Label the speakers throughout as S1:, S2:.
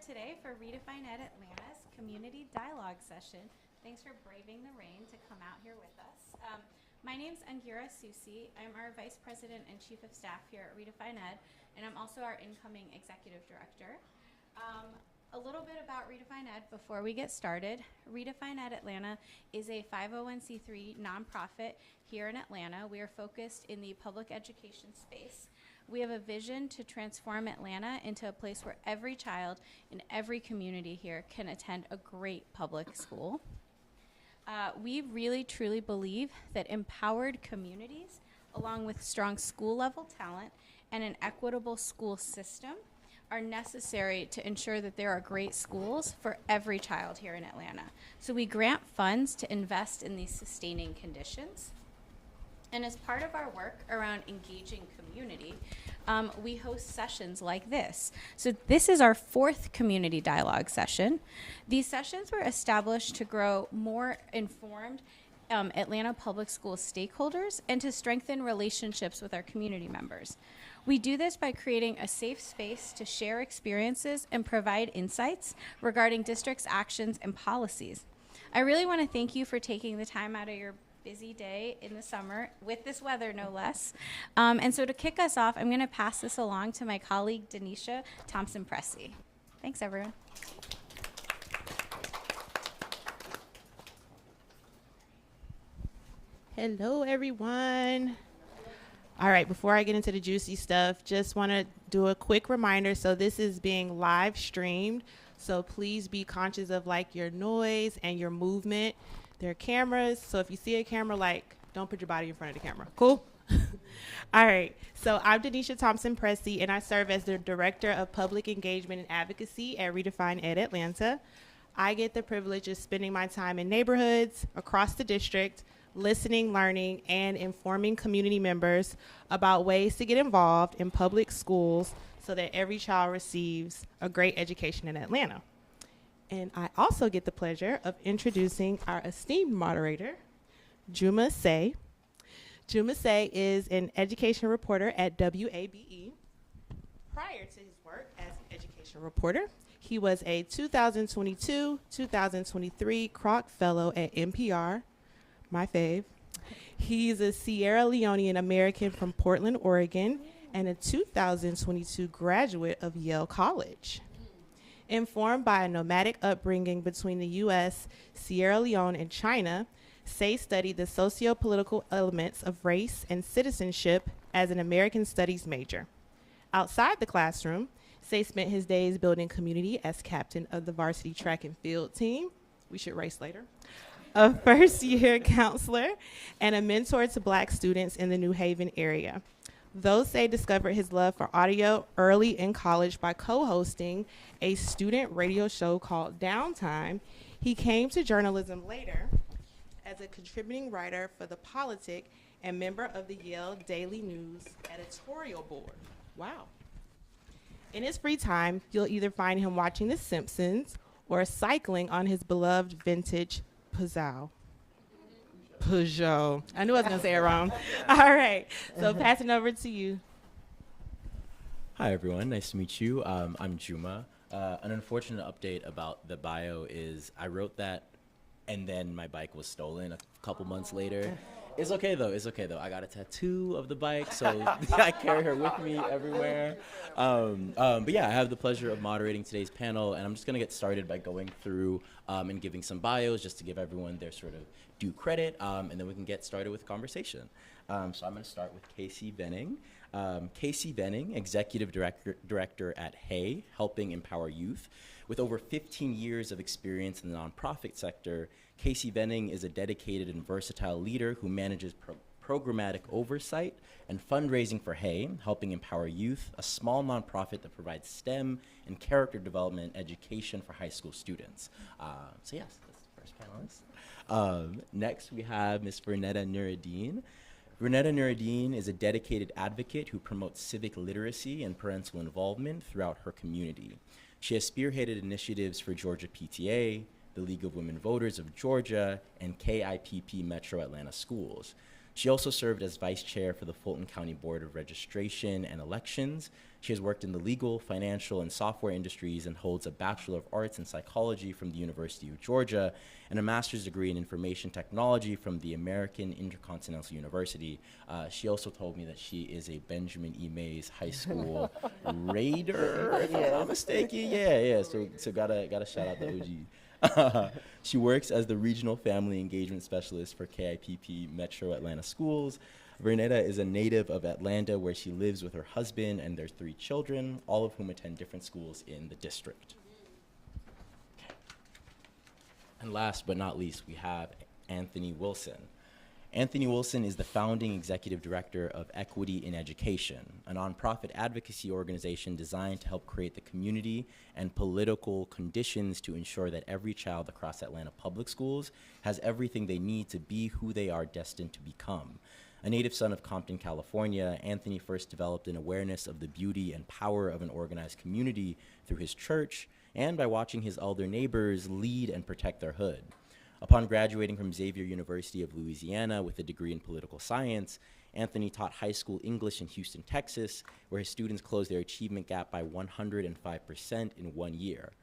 S1: today for redefinED Atlanta's Community Dialogue Session. Thanks for braving the rain to come out here with us. My name's Angira Susi. I'm our Vice President and Chief of Staff here at redefinED, and I'm also our incoming Executive Director. A little bit about redefinED before we get started. redefinED Atlanta is a 501c3 nonprofit here in Atlanta. We are focused in the public education space. We have a vision to transform Atlanta into a place where every child in every community here can attend a great public school. We really truly believe that empowered communities, along with strong school level talent and an equitable school system, are necessary to ensure that there are great schools for every child here in Atlanta. So we grant funds to invest in these sustaining conditions. And as part of our work around engaging community, we host sessions like this. So this is our 4th community dialogue session. These sessions were established to grow more informed Atlanta public school stakeholders and to strengthen relationships with our community members. We do this by creating a safe space to share experiences and provide insights regarding district's actions and policies. I really want to thank you for taking the time out of your busy day in the summer with this weather, no less. And so to kick us off, I'm going to pass this along to my colleague, Denisha Thompson-Pressey. Thanks, everyone.
S2: Hello, everyone. All right, before I get into the juicy stuff, just want to do a quick reminder. So this is being live streamed, so please be conscious of like your noise and your movement. There are cameras, so if you see a camera, like, don't put your body in front of the camera. Cool? All right, so I'm Denisha Thompson-Pressey, and I serve as the Director of Public Engagement and Advocacy at redefinED Atlanta. I get the privilege of spending my time in neighborhoods across the district, listening, learning, and informing community members about ways to get involved in public schools so that every child receives a great education in Atlanta. And I also get the pleasure of introducing our esteemed moderator, Juma Say. Juma Say is an education reporter at WABE. Prior to his work as an education reporter, he was a 2022-2023 Kroc Fellow at NPR, my fave. He's a Sierra Leonean American from Portland, Oregon, and a 2022 graduate of Yale College. Informed by a nomadic upbringing between the U.S., Sierra Leone, and China, Say studied the socio-political elements of race and citizenship as an American Studies major. Outside the classroom, Say spent his days building community as captain of the varsity track and field team. We should race later. A first-year counselor and a mentor to Black students in the New Haven area. Though Say discovered his love for audio early in college by co-hosting a student radio show called Downtime, he came to journalism later as a contributing writer for The Politic and member of the Yale Daily News editorial board. Wow. In his free time, you'll either find him watching The Simpsons or cycling on his beloved vintage Peugeot. I knew I was going to say it wrong. All right. So passing over to you.
S3: Hi, everyone. Nice to meet you. I'm Juma. An unfortunate update about the bio is I wrote that, and then my bike was stolen a couple months later. It's okay, though. I got a tattoo of the bike, so I carry her with me everywhere. But yeah, I have the pleasure of moderating today's panel, and I'm just going to get started by going through and giving some bios just to give everyone their sort of due credit, and then we can get started with the conversation. So I'm going to start with KaCey Venning. KaCey Venning, Executive Director at HAY, Helping Empower Youth. With over 15 years of experience in the nonprofit sector, KaCey Venning is a dedicated and versatile leader who manages programmatic oversight and fundraising for HAY, Helping Empower Youth, a small nonprofit that provides STEM and character development education for high school students. So yes, that's the first panelist. Next, we have Ms. Vernetta Nuriddin. Vernetta Nuriddin is a dedicated advocate who promotes civic literacy and parental involvement throughout her community. She has spearheaded initiatives for Georgia PTA, the League of Women Voters of Georgia, and KIPP Metro Atlanta Schools. She also served as vice chair for the Fulton County Board of Registration and Elections. She has worked in the legal, financial, and software industries and holds a Bachelor of Arts in Psychology from the University of Georgia and a master's degree in information technology from the American Intercontinental University. She also told me that she is a Benjamin E. Mays High School Raider, if I'm not mistaken. Yeah. So gotta shout out the OG. She works as the Regional Family Engagement Specialist for KIPP Metro Atlanta Schools. Vernetta is a native of Atlanta, where she lives with her husband and their 3 children, all of whom attend different schools in the district. And last but not least, we have Anthony Wilson. Anthony Wilson is the founding executive director of Equity in Education, a nonprofit advocacy organization designed to help create the community and political conditions to ensure that every child across Atlanta public schools has everything they need to be who they are destined to become. A native son of Compton, California, Anthony first developed an awareness of the beauty and power of an organized community through his church and by watching his elder neighbors lead and protect their hood. Upon graduating from Xavier University of Louisiana with a degree in political science, Anthony taught high school English in Houston, Texas, where his students closed their achievement gap by 105% in 1 year.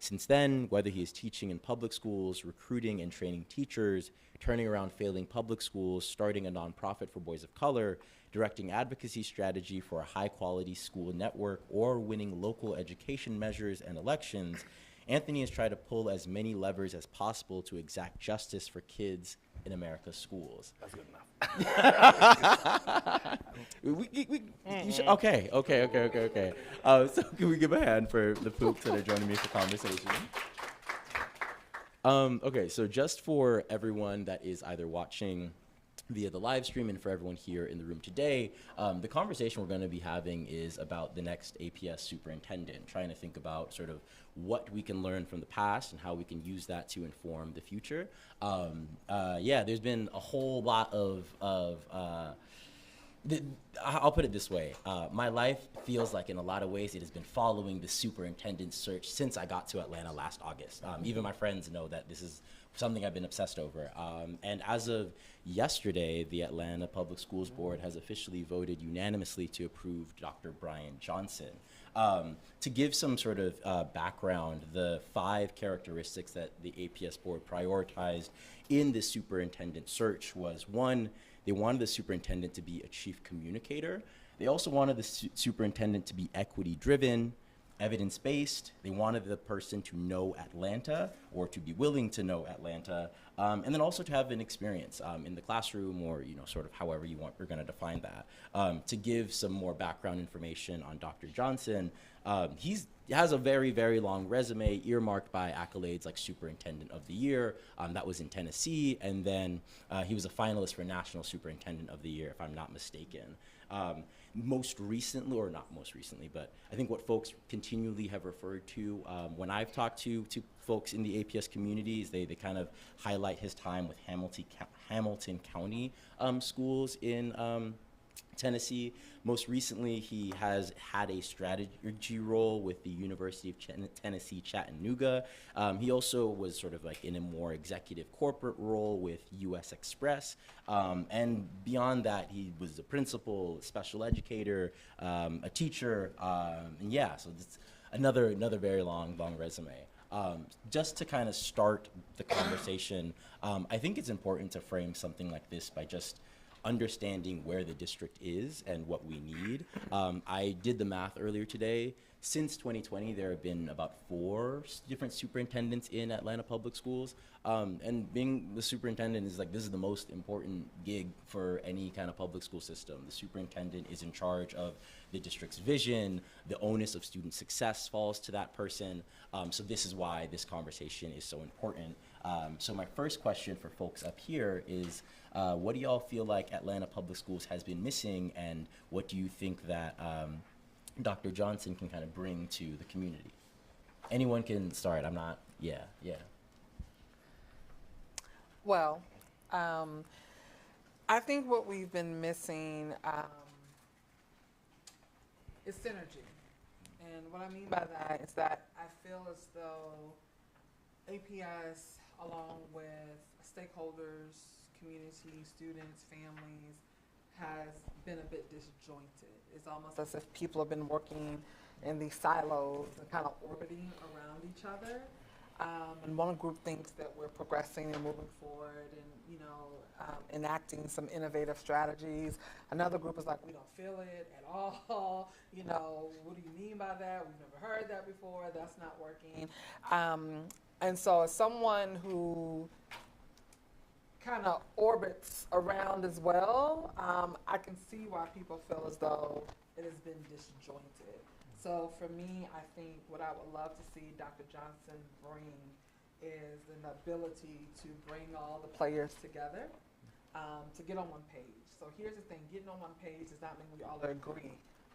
S3: Since then, whether he is teaching in public schools, recruiting and training teachers, turning around failing public schools, starting a nonprofit for boys of color, directing advocacy strategy for a high-quality school network, or winning local education measures and elections, Anthony has tried to pull as many levers as possible to exact justice for kids in America's schools.
S4: That's good enough.
S3: Okay. So can we give a hand for the folks that are joining me for conversation? Okay, so just for everyone that is either watching via the live stream and for everyone here in the room today, the conversation we're going to be having is about the next APS superintendent, trying to think about sort of what we can learn from the past and how we can use that to inform the future. There's been a whole lot I'll put it this way. My life feels like in a lot of ways it has been following the superintendent search since I got to Atlanta last August. Even my friends know that this is something I've been obsessed over. And as of yesterday, the Atlanta Public Schools Board has officially voted unanimously to approve Dr. Brian Johnson. To give some sort of background, the 5 characteristics that the APS board prioritized in the superintendent search was: 1, they wanted the superintendent to be a chief communicator. They also wanted the superintendent to be equity-driven, evidence-based. They wanted the person to know Atlanta or to be willing to know Atlanta, and then also to have an experience in the classroom, or sort of however you're going to define that. To give some more background information on Dr. Johnson, he has a very, very long resume earmarked by accolades like Superintendent of the Year. That was in Tennessee, and then he was a finalist for National Superintendent of the Year, if I'm not mistaken. Most recently, or not most recently, but I think what folks continually have referred to when I've talked to folks in the APS communities, they kind of highlight his time with Hamilton County schools in Tennessee. Most recently, he has had a strategy role with the University of Tennessee, Chattanooga. He also was sort of like in a more executive corporate role with U.S. Express. And beyond that, he was a principal, special educator, a teacher. So it's another very long resume. Just to kind of start the conversation, I think it's important to frame something like this by just understanding where the district is and what we need. I did the math earlier today. Since 2020, there have been about 4 different superintendents in Atlanta Public Schools. And being the superintendent is this is the most important gig for any kind of public school system. The superintendent is in charge of the district's vision. The onus of student success falls to that person. So this is why this conversation is so important. So my first question for folks up here is, what do y'all feel like Atlanta Public Schools has been missing, and what do you think that Dr. Johnson can kind of bring to the community? Anyone can start. I'm not, yeah.
S5: Well, I think what we've been missing is synergy. And what I mean by that is that I feel as though APS, along with stakeholders, community, students, families, has been a bit disjointed. It's almost as if people have been working in these silos and kind of orbiting around each other. And one group thinks that we're progressing and moving forward and, enacting some innovative strategies. Another group is like, we don't feel it at all. What do you mean by that? We've never heard that before. That's not working. And so as someone who kind of orbits around as well, I can see why people feel as though it has been disjointed. So for me, I think what I would love to see Dr. Johnson bring is an ability to bring all the players together to get on one page. So here's the thing, getting on one page does not mean we all agree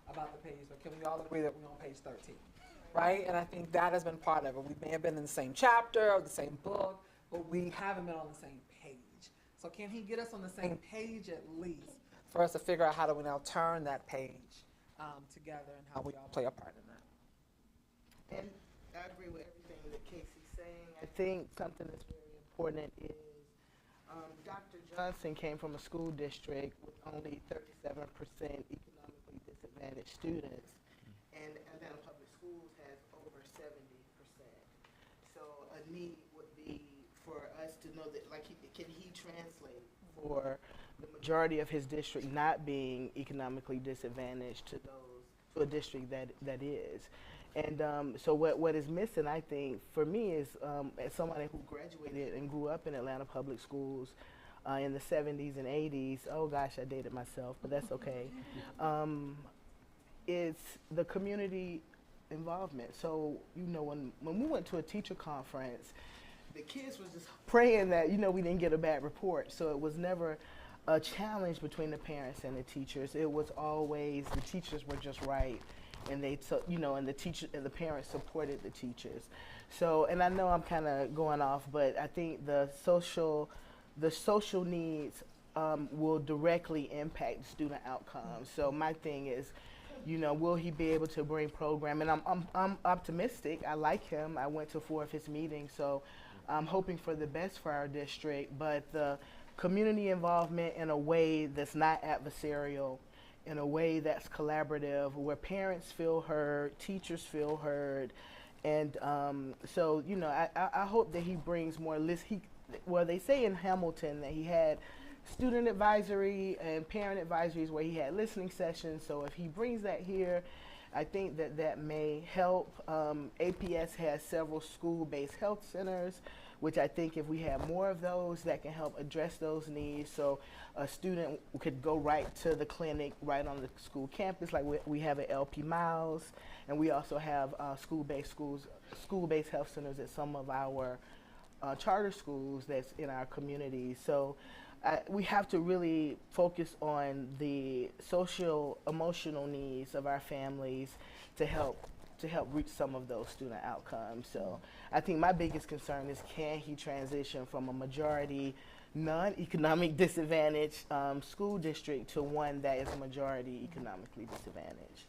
S5: about the page, but can we all agree that we're on page 13, right? And I think that has been part of it. We may have been in the same chapter or the same book, but we haven't been on the same page. So can he get us on the same page at least for us to figure out how do we now turn that page together and how we all play a part in that.
S4: And I agree with everything that KaCey's saying. I think something that's very important is Dr. Johnson came from a school district with only 37% economically disadvantaged students, and Atlanta Public Schools has over 70%. So a need would be for us to know that, like, can he translate for the majority of his district not being economically disadvantaged to a district that is. And so what is missing, I think, for me is as somebody who graduated and grew up in Atlanta Public Schools in the 70s and 80s, oh gosh, I dated myself, but that's okay, it's the community involvement. So, when we went to a teacher conference, the kids was just praying that, we didn't get a bad report. So it was never a challenge between the parents and the teachers. It was always the teachers were just right, and they took, and the parents supported the teachers. So, and I know I'm kind of going off, but I think the social needs will directly impact student outcomes. So my thing is, will he be able to bring program? And I'm optimistic. I like him. I went to 4 of his meetings, so I'm hoping for the best for our district. But the community involvement in a way that's not adversarial, in a way that's collaborative, where parents feel heard, teachers feel heard, and so I hope that he brings more well, they say in Hamilton that he had student advisory and parent advisories where he had listening sessions. So if he brings that here, I think that may help. APS has several school-based health centers, which I think if we have more of those, that can help address those needs. So a student could go right to the clinic right on the school campus, like we have at LP Miles, and we also have school-based health centers at some of our charter schools that's in our community. So we have to really focus on the social, emotional needs of our families to help reach some of those student outcomes. So I think my biggest concern is, can he transition from a majority non-economic disadvantaged school district to one that is a majority economically disadvantaged?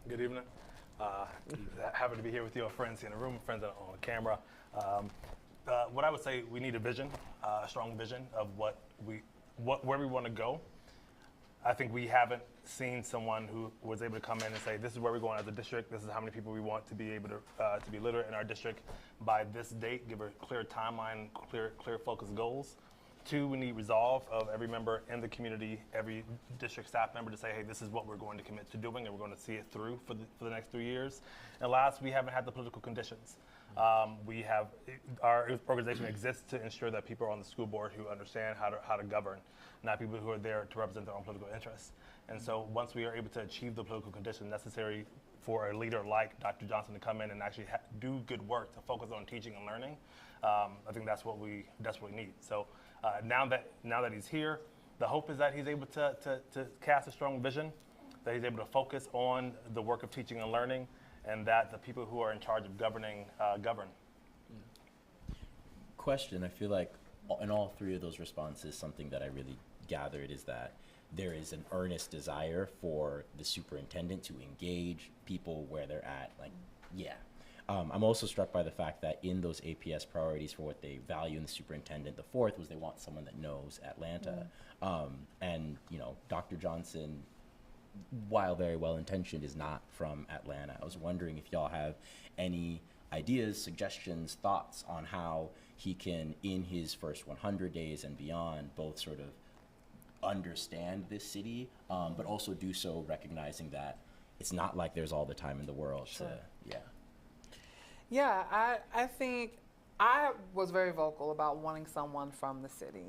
S6: Good evening. Happy to be here with your friends in the room, friends on camera. What I would say, we need a vision, a strong vision of where we want to go. I think we haven't seen someone who was able to come in and say, this is where we're going as a district, this is how many people we want to be able to be literate in our district by this date, give a clear timeline, clear focused goals. 2, we need resolve of every member in the community, every district staff member to say, hey, this is what we're going to commit to doing, and we're going to see it through for the next 3 years. And last, we haven't had the political conditions. Our organization exists to ensure that people are on the school board who understand how to govern, not people who are there to represent their own political interests. And so once we are able to achieve the political conditions necessary for a leader like Dr. Johnson to come in and actually do good work to focus on teaching and learning, I think that's what we desperately need. So now that he's here, the hope is that he's able to cast a strong vision, that he's able to focus on the work of teaching and learning, and that the people who are in charge of governing govern.
S3: Question, I feel like in all 3 of those responses, something that I really gathered is that there is an earnest desire for the superintendent to engage people where they're at. Like, yeah. I'm also struck by the fact that in those APS priorities for what they value in the superintendent, the fourth was they want someone that knows Atlanta. And, you know, Dr. Johnson, while very well intentioned, is not from Atlanta. I was wondering if y'all have any ideas, suggestions, thoughts on how he can, in his first 100 days and beyond, both sort of understand this city, but also do so recognizing that it's not like there's all the time in the world to,
S5: Yeah, I think I was very vocal about wanting someone from the city.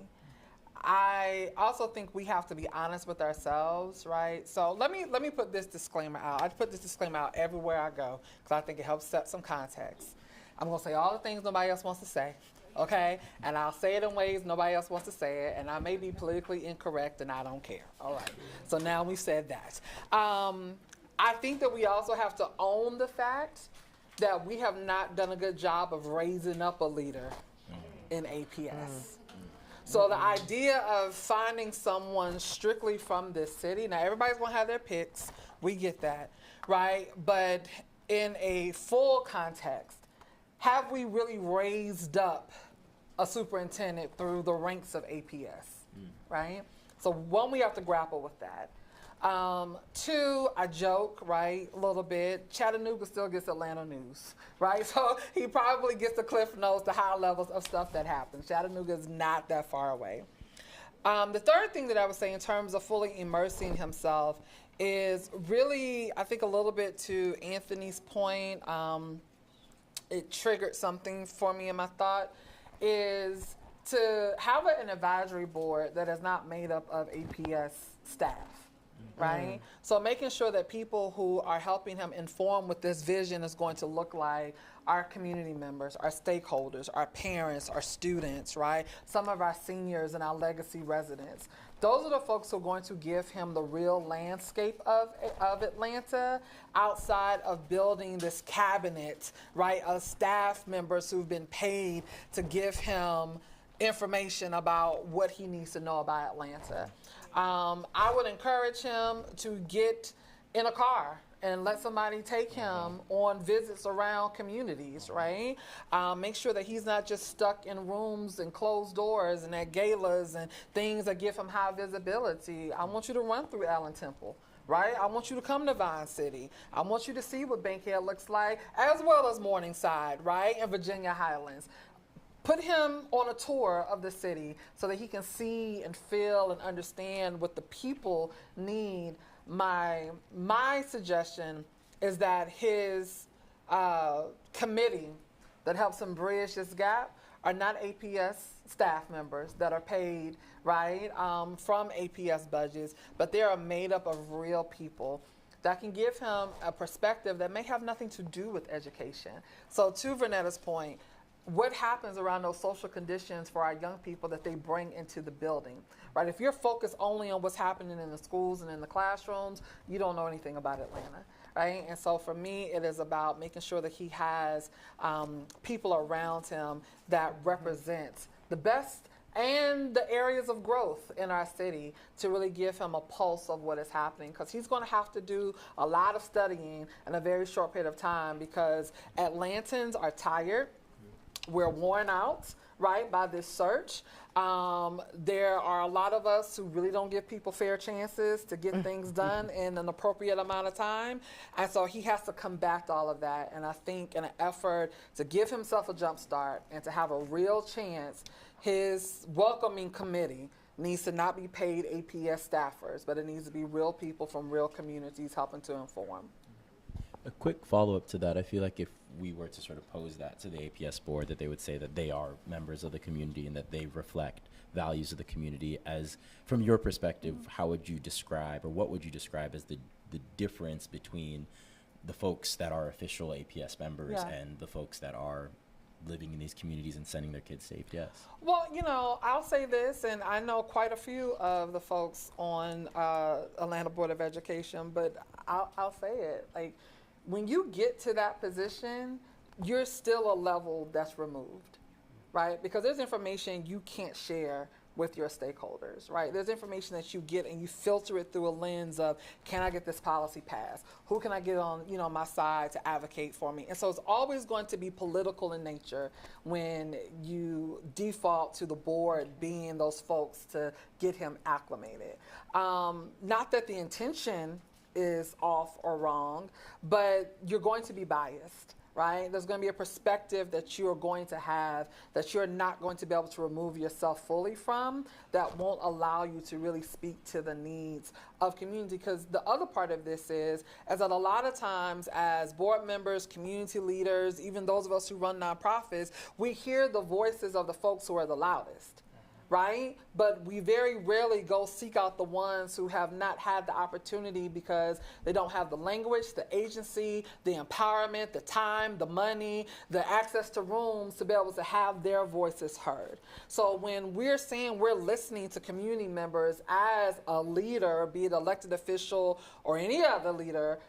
S5: I also think we have to be honest with ourselves, right? So let me put this disclaimer out. I put this disclaimer out everywhere I go because I think it helps set some context. I'm going to say all the things nobody else wants to say, okay? And I'll say it in ways nobody else wants to say it, and I may be politically incorrect, and I don't care. All right. So now we said that. I think that we also have to own the fact that we have not done a good job of raising up a leader in APS. So the idea of finding someone strictly from this city, now everybody's gonna have their picks, we get that, right? But in a full context, have we really raised up a superintendent through the ranks of APS, right? So one, we have to grapple with that. Two, I joke, right, a little bit. Chattanooga still gets Atlanta news, right? So he probably gets the cliff notes, the high levels of stuff that happens. Chattanooga is not that far away. The third thing that I would say in terms of fully immersing himself is really, I think a little bit to Anthony's point, it triggered something for me in my thought, is to have an advisory board that is not made up of APS staff. Right? So making sure that people who are helping him inform what this vision is going to look like, our community members, our stakeholders, our parents, our students, right? Some of our seniors and our legacy residents. Those are the folks who are going to give him the real landscape of Atlanta outside of building this cabinet, right, of staff members who've been paid to give him information about what he needs to know about Atlanta. I would encourage him to get in a car and let somebody take him on visits around communities, right? Make sure that he's not just stuck in rooms and closed doors and at galas and things that give him high visibility. I want you to run through Allen Temple, right? I want you to come to Vine City. I want you to see what Bankhead looks like, as well as Morningside, right, and Virginia Highlands. Put him on a tour of the city so that he can see and feel and understand what the people need. My suggestion is that his committee that helps him bridge this gap are not APS staff members that are paid, right, from APS budgets, but they are made up of real people that can give him a perspective that may have nothing to do with education. So to Vernetta's point, what happens around those social conditions for our young people that they bring into the building, right? If you're focused only on what's happening in the schools and in the classrooms, you don't know anything about Atlanta, right? And so for me, it is about making sure that he has people around him that represent the best and the areas of growth in our city to really give him a pulse of what is happening, because he's going to have to do a lot of studying in a very short period of time, because Atlantans are tired. We're worn out, right, by this search. There are a lot of us who really don't give people fair chances to get things done in an appropriate amount of time. And so he has to combat all of that. And I think in an effort to give himself a jump start and to have a real chance, his welcoming committee needs to not be paid APS staffers, but it needs to be real people from real communities helping to inform.
S3: A quick follow-up to that, I feel like if we were to sort of pose that to the APS board, that they would say that they are members of the community and that they reflect values of the community. As from your perspective, how would you describe, or what would you describe as the difference between the folks that are official APS members and the folks that are living in these communities and sending their kids to APS?
S5: Well, you know, I'll say this, and I know quite a few of the folks on Atlanta Board of Education, but I'll say it, like, when you get to that position, you're still a level that's removed, right? Because there's information you can't share with your stakeholders, right? There's information that you get and you filter it through a lens of, can I get this policy passed? Who can I get on, my side to advocate for me? And so it's always going to be political in nature when you default to the board being those folks to get him acclimated. Not that the intention is off or wrong, but you're going to be biased. Right? There's going to be a perspective that you're going to have that you're not going to be able to remove yourself fully from, that won't allow you to really speak to the needs of community. Because the other part of this is that a lot of times as board members, community leaders, even those of us who run nonprofits, we hear the voices of the folks who are the loudest. Right? But we very rarely go seek out the ones who have not had the opportunity because they don't have the language, the agency, the empowerment, the time, the money, the access to rooms to be able to have their voices heard. So when we're saying we're listening to community members as a leader, be it elected official or any other leader,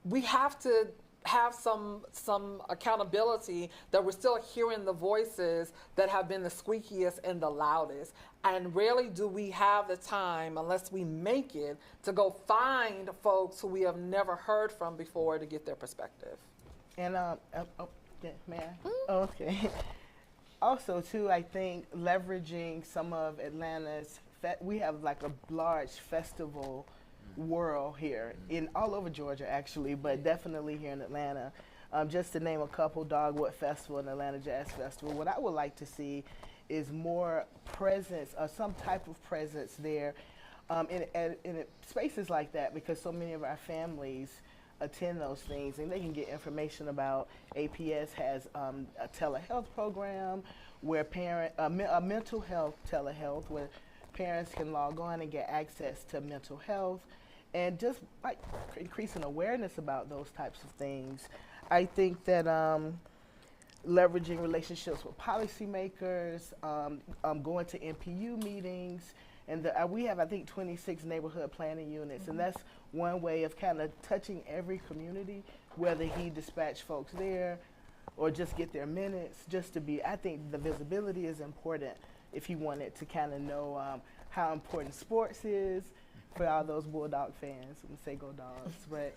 S5: we have to have some accountability that we're still hearing the voices that have been the squeakiest and the loudest. And rarely do we have the time, unless we make it, to go find folks who we have never heard from before to get their perspective.
S4: And yeah, may I? Oh, okay. Also, too, I think leveraging some of Atlanta's, we have like a large festival world here, in all over Georgia actually, but definitely here in Atlanta. Just to name a couple, Dogwood Festival and Atlanta Jazz Festival. What I would like to see is more presence, or some type of presence there in spaces like that, because so many of our families attend those things and they can get information about. APS has a telehealth program where a mental health telehealth where parents can log on and get access to mental health, and just like increasing awareness about those types of things. I think that leveraging relationships with policymakers, going to NPU meetings, and we have, I think, 26 neighborhood planning units, and that's one way of kind of touching every community, whether he dispatch folks there or just get their minutes, just to be, I think the visibility is important if he wanted to kind of know how important sports is for all those Bulldog fans and say go Dogs. But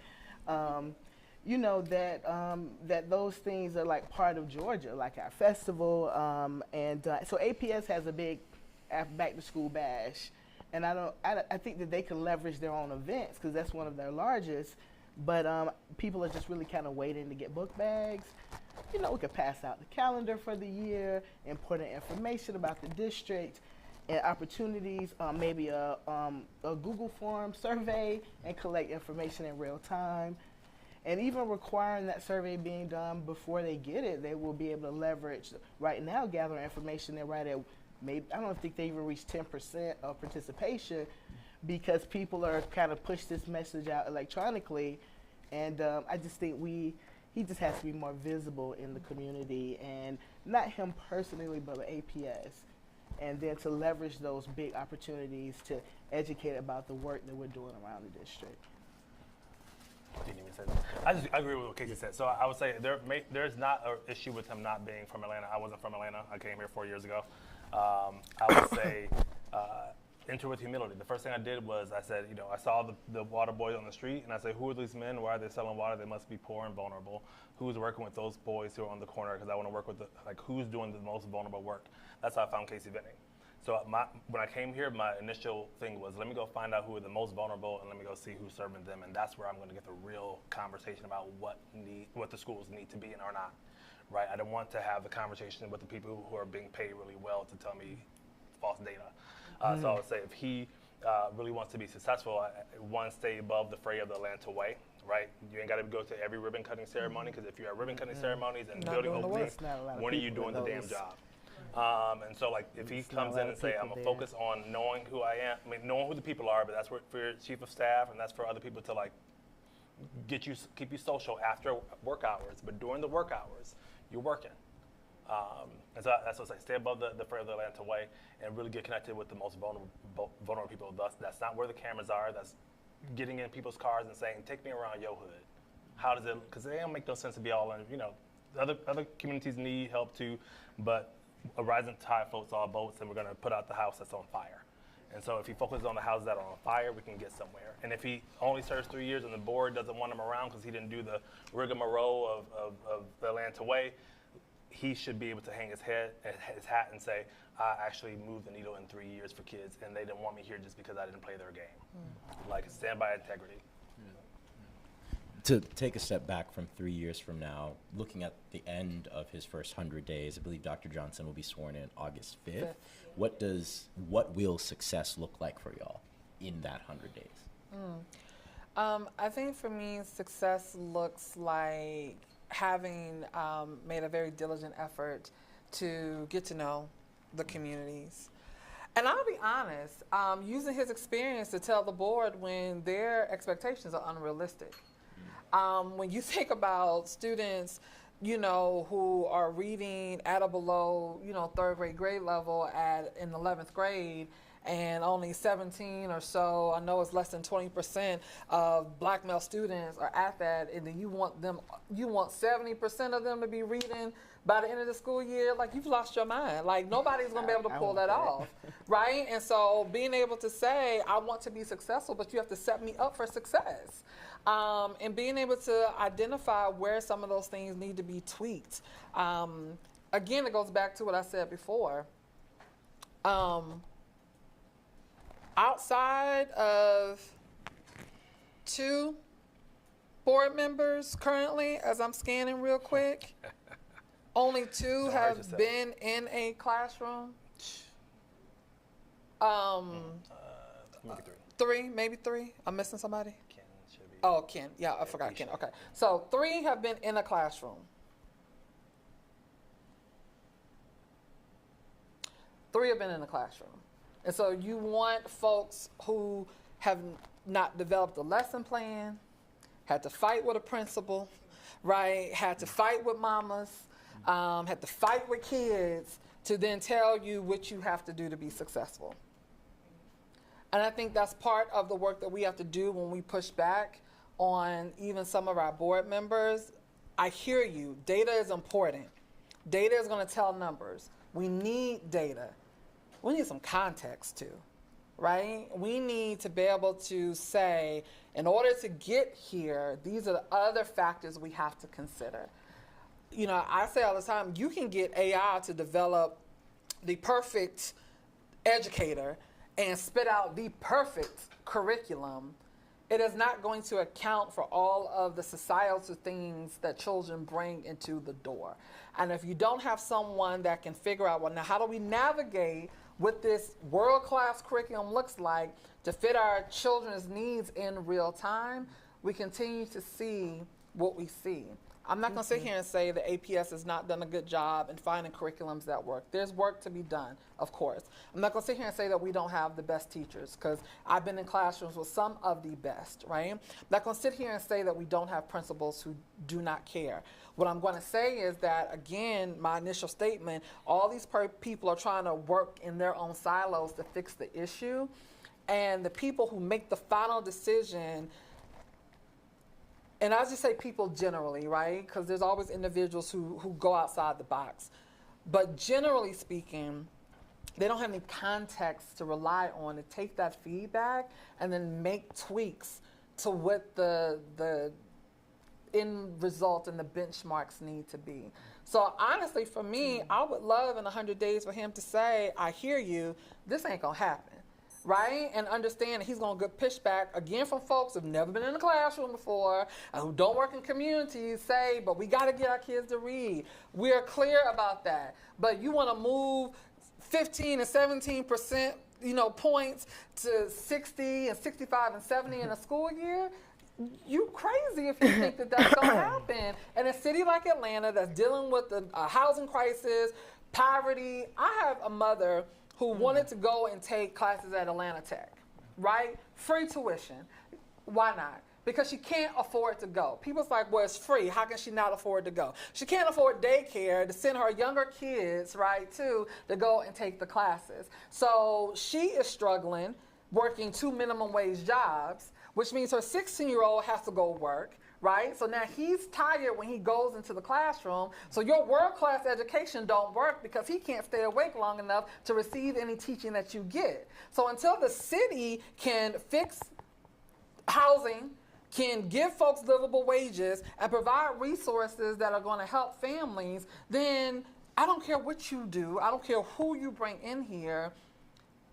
S4: that those things are like part of Georgia, like our festival, and so APS has a big back to school bash, and I think that they can leverage their own events because that's one of their largest, but people are just really kind of waiting to get book bags. We could pass out the calendar for the year, important information about the district and opportunities, maybe a Google form survey, and collect information in real time. And even requiring that survey being done before they get it, they will be able to leverage, right now, gather information. They're right at maybe, I don't think they even reach 10% of participation, because people are kind of push this message out electronically. And I just think he just has to be more visible in the community, and not him personally, but APS. And then to leverage those big opportunities to educate about the work that we're doing around the district.
S6: Didn't even say that. I agree with what KaCey said. So I would say there's not an issue with him not being from Atlanta. I wasn't from Atlanta. I came here 4 years ago. I would say enter with humility. The first thing I did was I said, I saw the water boys on the street, and I said, who are these men? Why are they selling water? They must be poor and vulnerable. Who's working with those boys who are on the corner? Because I want to work with who's doing the most vulnerable work. That's how I found KaCey Venning. So when I came here, my initial thing was, let me go find out who are the most vulnerable, and let me go see who's serving them, and that's where I'm going to get the real conversation about what the schools need to be and are not, right? I don't want to have the conversation with the people who are being paid really well to tell me false data. So I would say if he really wants to be successful, one, stay above the fray of the Atlanta way, right? You ain't got to go to every ribbon cutting ceremony, because if you're at ribbon cutting ceremonies and building openings, when are you doing the damn job? And so, if he comes in and say, I'm gonna focus on knowing who I am, knowing who the people are, but that's for your chief of staff, and that's for other people to keep you social after work hours. But during the work hours, you're working. And so that's what I say, stay above the fray of the Atlanta way, and really get connected with the most vulnerable people. That's not where the cameras are. That's getting in people's cars and saying, take me around your hood. How does it? Because it don't make no sense to be all in. Other communities need help too, but a rising tide floats all boats, and we're going to put out the house that's on fire. And so if he focuses on the houses that are on fire, we can get somewhere. And if he only serves 3 years and the board doesn't want him around because he didn't do the rigmarole of the Atlanta way, he should be able to hang his hat and say, I actually moved the needle in 3 years for kids, and they didn't want me here just because I didn't play their game. Like, stand by integrity.
S3: To take a step back from 3 years from now, looking at the end of his first 100 days, I believe Dr. Johnson will be sworn in August 5th. What will success look like for y'all in that 100 days?
S5: I think for me, success looks like having made a very diligent effort to get to know the communities. And I'll be honest, using his experience to tell the board when their expectations are unrealistic. When you think about students, who are reading at or below, third grade level in 11th grade, and only 17 or so, I know it's less than 20% of black male students are at that, and then you want 70% of them to be reading by the end of the school year. Like, you've lost your mind. Like, nobody's gonna be able to pull that off, right? And so being able to say, I want to be successful, but you have to set me up for success. And being able to identify where some of those things need to be tweaked. Again, it goes back to what I said before. Outside of 2 board members currently, as I'm scanning real quick, only 2 have been in a classroom. Maybe three. I'm missing somebody.
S6: Ken should be.
S5: Oh, Ken. Yeah, I forgot Ken. Okay. So 3 have been in a classroom. 3 have been in the classroom. And so you want folks who have not developed a lesson plan, had to fight with a principal, right? Had to fight with mamas, had to fight with kids to then tell you what you have to do to be successful. And I think that's part of the work that we have to do when we push back on even some of our board members. I hear you. Data is important. Data is going to tell numbers. We need data. We need some context too, right? We need to be able to say, in order to get here, these are the other factors we have to consider. I say all the time, you can get AI to develop the perfect educator and spit out the perfect curriculum. It is not going to account for all of the societal things that children bring into the door. And if you don't have someone that can figure out, well, now how do we navigate what this world-class curriculum looks like to fit our children's needs in real time, we continue to see what we see. I'm not going to sit here and say that APS has not done a good job in finding curriculums that work. There's work to be done, of course. I'm not going to sit here and say that we don't have the best teachers, because I've been in classrooms with some of the best, right? I'm not going to sit here and say that we don't have principals who do not care. What I'm going to say is that, again, my initial statement, all these people are trying to work in their own silos to fix the issue, and the people who make the final decision, and I just say people generally, right? Because there's always individuals who go outside the box. But generally speaking, they don't have any context to rely on to take that feedback and then make tweaks to what the end result and the benchmarks need to be. So honestly, for me, I would love in 100 days for him to say, I hear you, this ain't gonna happen. Right? And understand that he's going to get pushback again from folks who've never been in a classroom before, and who don't work in communities, say, but we got to get our kids to read. We're clear about that. But you want to move 15 and 17%, points to 60 and 65 and 70 in a school year? You crazy if you think that that's going to happen. In a city like Atlanta that's dealing with a housing crisis, poverty. I have a mother who wanted to go and take classes at Atlanta Tech, right? Free tuition. Why not? Because she can't afford to go. People's like, well, it's free. How can she not afford to go? She can't afford daycare to send her younger kids, right, to go and take the classes. So she is struggling, working 2 minimum wage jobs, which means her 16-year-old has to go work, right? So now he's tired when he goes into the classroom. So your world-class education don't work because he can't stay awake long enough to receive any teaching that you get. So until the city can fix housing, can give folks livable wages, and provide resources that are going to help families, then I don't care what you do, I don't care who you bring in here,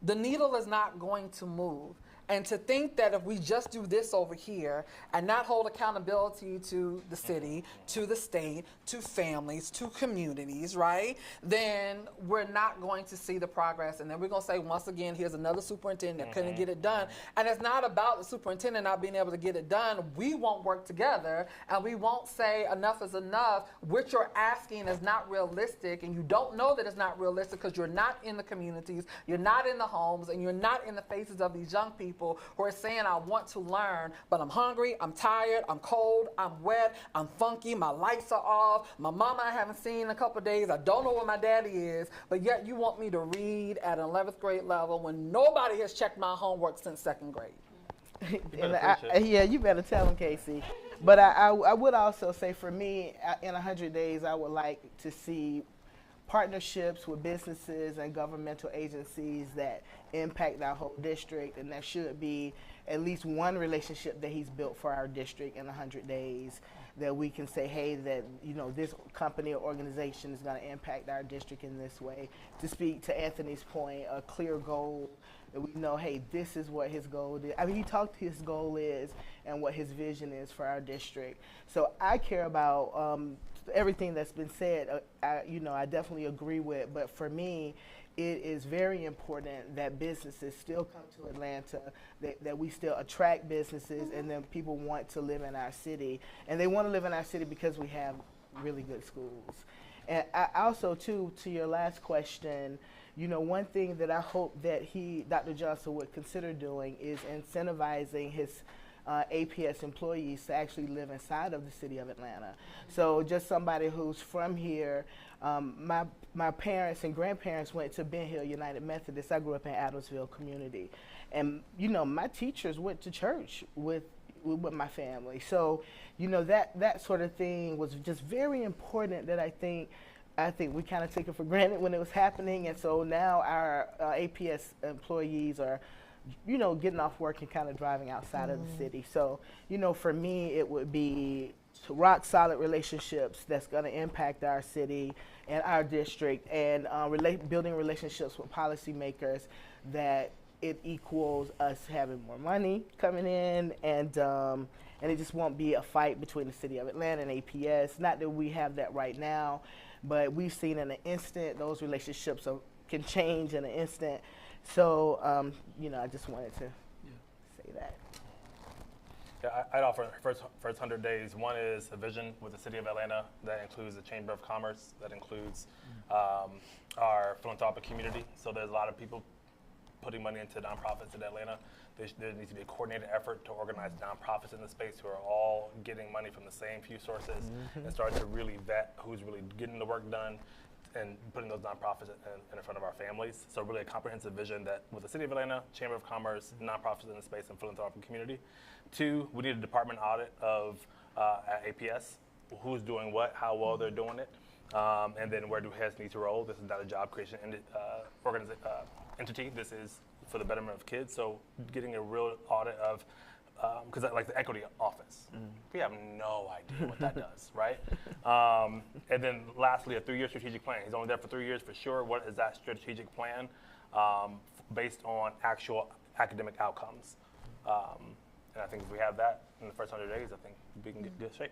S5: the needle is not going to move. And to think that if we just do this over here and not hold accountability to the city, to the state, to families, to communities, right, then we're not going to see the progress. And then we're going to say, once again, here's another superintendent that couldn't get it done. And it's not about the superintendent not being able to get it done. We won't work together, and we won't say enough is enough. What you're asking is not realistic, and you don't know that it's not realistic because you're not in the communities, you're not in the homes, and you're not in the faces of these young people who are saying, I want to learn, but I'm hungry, I'm tired, I'm cold, I'm wet, I'm funky, my lights are off, my mama I haven't seen in a couple of days, I don't know where my daddy is, but yet you want me to read at an 11th grade level when nobody has checked my homework since 2nd grade.
S4: Yeah, you better tell him, KaCey. But I would also say, for me, in 100 days, I would like to see partnerships with businesses and governmental agencies that impact our whole district, and there should be at least one relationship that he's built for our district in 100 days that we can say, hey, that, you know, this company or organization is going to impact our district in this way. To speak to Anthony's point, a clear goal that we know, hey, this is what his goal is. I mean, he talked his goal is and what his vision is for our district. So I care about everything that's been said. I definitely agree with, but for me, it is very important that businesses still come to Atlanta, that we still attract businesses, and then people want to live in our city. And they want to live in our city because we have really good schools. And I also, too, to your last question, one thing that I hope that Dr. Johnson would consider doing is incentivizing his APS employees to actually live inside of the city of Atlanta. So just somebody who's from here, my parents and grandparents went to Ben Hill United Methodist. I grew up in Adamsville community. And, my teachers went to church with my family. So, that sort of thing was just very important that I think we kind of took it for granted when it was happening. And so now our APS employees are getting off work and kind of driving outside of the city. So, for me, it would be rock solid relationships that's going to impact our city and our district, and building relationships with policymakers that it equals us having more money coming in, and it just won't be a fight between the city of Atlanta and APS. Not that we have that right now, but we've seen in an instant those relationships can change in an instant. So, I just wanted to say that.
S6: Yeah, I'd offer first 100 days. One is a vision with the city of Atlanta that includes the Chamber of Commerce, that includes our philanthropic community. So there's a lot of people putting money into nonprofits in Atlanta. There needs to be a coordinated effort to organize nonprofits in the space who are all getting money from the same few sources, and start to really vet who's really getting the work done and putting those nonprofits in front of our families. So really a comprehensive vision that with the City of Atlanta, Chamber of Commerce, nonprofits in the space, and philanthropic community. 2, we need a department audit of at APS, who's doing what, how well they're doing it, and then where do heads need to roll. This is not a job creation entity. This is for the betterment of kids. So getting a real audit of, because like the equity office, we have no idea what that does, right? And then lastly, a 3-year strategic plan. He's only there for 3 years for sure. What is that strategic plan based on actual academic outcomes? And I think if we have that in the first 100 days, I think we can get good shape.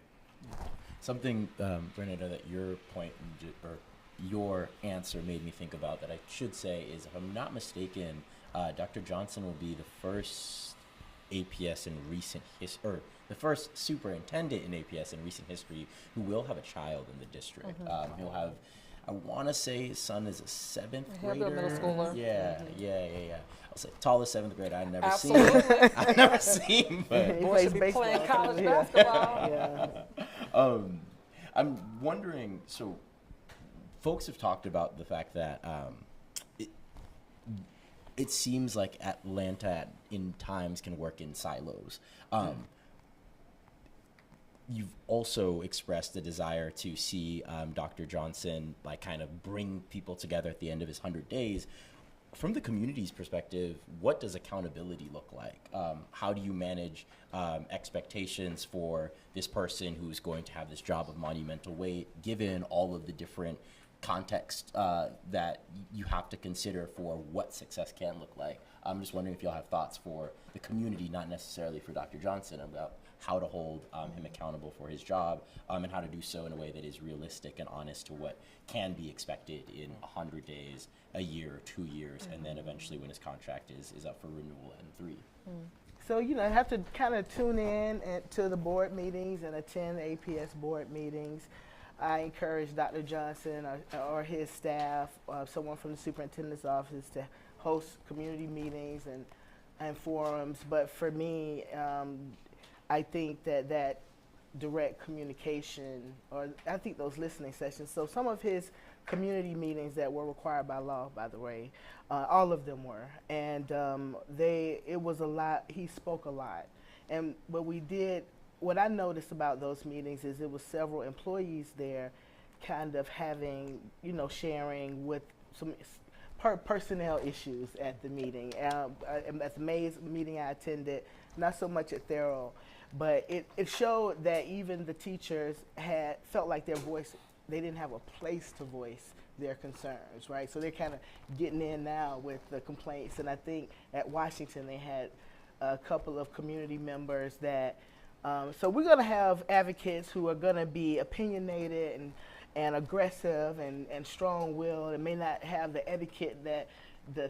S3: Something, Vernetta, that your point or your answer made me think about that I should say is, if I'm not mistaken, Dr. Johnson will be the first APS in recent history, or the first superintendent in APS in recent history who will have a child in the district. He'll have, I want to say his son is a 7th grader.
S5: Middle schooler.
S3: Yeah. I'll say tallest 7th grader I've never
S5: Absolutely.
S3: seen. I've never seen, but
S5: Boy should be playing college basketball.
S3: I'm wondering, so folks have talked about the fact that it seems like Atlanta in times can work in silos. you've also expressed a desire to see Dr. Johnson like kind of bring people together at the end of his 100 days. From the community's perspective, what does accountability look like? How do you manage expectations for this person who's going to have this job of monumental weight, given all of the different context that you have to consider for what success can look like? I'm just wondering if y'all have thoughts for the community, not necessarily for Dr. Johnson, about how to hold him accountable for his job and how to do so in a way that is realistic and honest to what can be expected in 100 days, a year, or 2 years, and then eventually when his contract is up for renewal in 3.
S4: So, you know, I have to kind of tune in to the board meetings and attend APS board meetings. I encourage Dr. Johnson or his staff, someone from the superintendent's office, to host community meetings and forums. But for me, I think that direct communication, or I think those listening sessions, so some of his community meetings that were required by law, by the way, all of them were, and it was a lot, he spoke a lot. And what I noticed about those meetings is it was several employees there kind of having, you know, sharing with some personnel issues at the meeting. At the Mays meeting I attended, not so much at Thurl, but it showed that even the teachers felt like their voice, they didn't have a place to voice their concerns, right? So they're kind of getting in now with the complaints. And I think at Washington they had a couple of community members that, so we're gonna have advocates who are gonna be opinionated and aggressive and strong-willed, and may not have the etiquette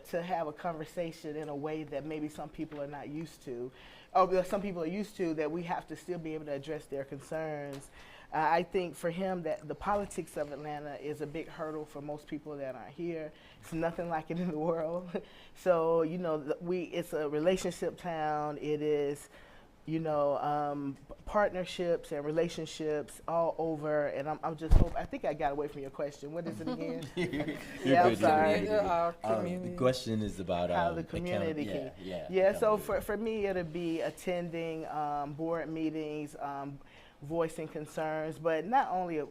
S4: to have a conversation in a way that maybe some people are not used to, or some people are used to, that we have to still be able to address their concerns. I think for him that the politics of Atlanta is a big hurdle for most people that aren't here. It's nothing like it in the world. So, you know, it's a relationship town. It is, you know, partnerships and relationships all over. And I'm just hoping, I think I got away from your question. What is it again?
S3: You're
S4: I'm sorry.
S3: The question is about
S4: how the community can. So for me, it'll be attending board meetings, voicing concerns, but not only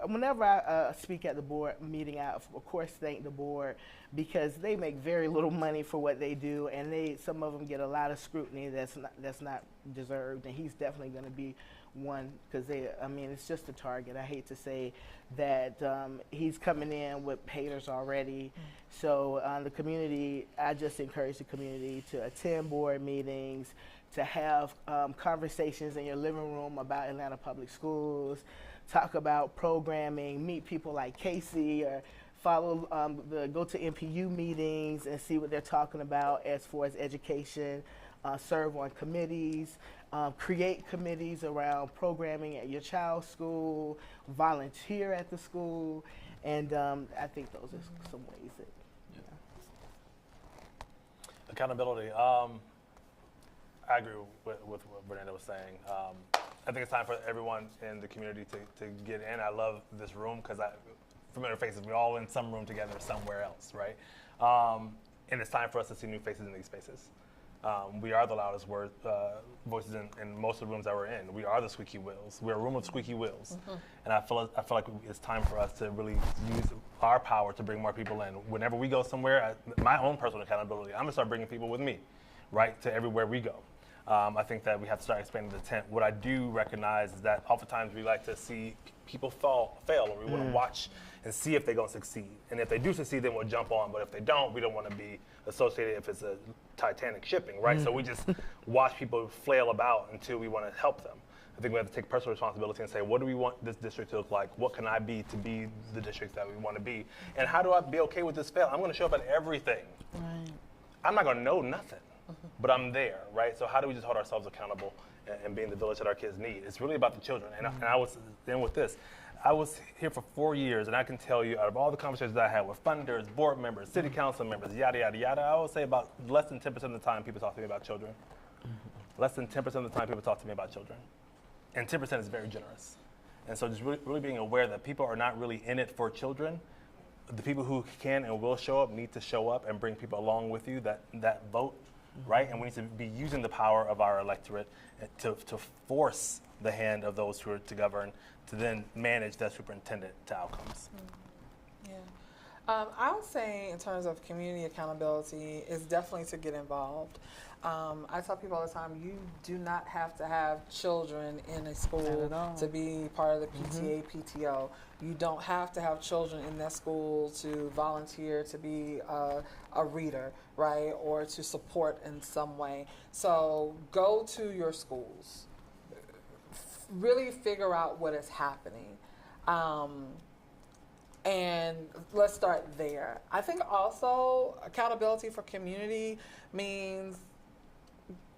S4: whenever I speak at the board meeting, I of course thank the board, because they make very little money for what they do, and some of them get a lot of scrutiny that's not deserved, and he's definitely going to be one, because it's just a target. I hate to say that he's coming in with haters already. So the community, I just encourage the community to attend board meetings, to have conversations in your living room about Atlanta Public Schools, talk about programming, meet people like KaCey, or follow go to MPU meetings and see what they're talking about as far as education, serve on committees, create committees around programming at your child's school, volunteer at the school, and I think those are some ways that.
S6: Accountability. I agree with what Vernetta was saying. I think it's time for everyone in the community to get in. I love this room because familiar faces, we're all in some room together somewhere else, right? And it's time for us to see new faces in these spaces. We are the loudest voices in most of the rooms that we're in. We are the squeaky wheels. We're a room of squeaky wheels. And I feel like it's time for us to really use our power to bring more people in. Whenever we go somewhere, my own personal accountability, I'm gonna start bringing people with me, right, to everywhere we go. I think that we have to start expanding the tent. What I do recognize is that oftentimes we like to see people fail, or we want to watch and see if they're going to succeed. And if they do succeed, then we'll jump on. But if they don't, we don't want to be associated if it's a Titanic shipping, right? So we just watch people flail about until we want to help them. I think we have to take personal responsibility and say, what do we want this district to look like? What can I be to be the district that we want to be? And how do I be okay with this fail? I'm going to show up at everything. Right. I'm not going to know nothing. But I'm there, right? So how do we just hold ourselves accountable and be in the village that our kids need? It's really about the children. And I was then with this. I was here for 4 years, and I can tell you, out of all the conversations that I had with funders, board members, city council members, yada, yada, yada, I would say about less than 10% of the time people talk to me about children. Less than 10% of the time people talk to me about children. And 10% is very generous. And so just really being aware that people are not really in it for children. The people who can and will show up need to show up and bring people along with you that vote right? And we need to be using the power of our electorate to force the hand of those who are to govern to then manage that superintendent to outcomes.
S5: Yeah. I would say in terms of community accountability is definitely to get involved. I tell people all the time, you do not have to have children in a school to be part of the PTA, PTO. You don't have to have children in that school to volunteer to be a reader, right, or to support in some way. So go to your schools. Really figure out what is happening. And let's start there. I think also accountability for community means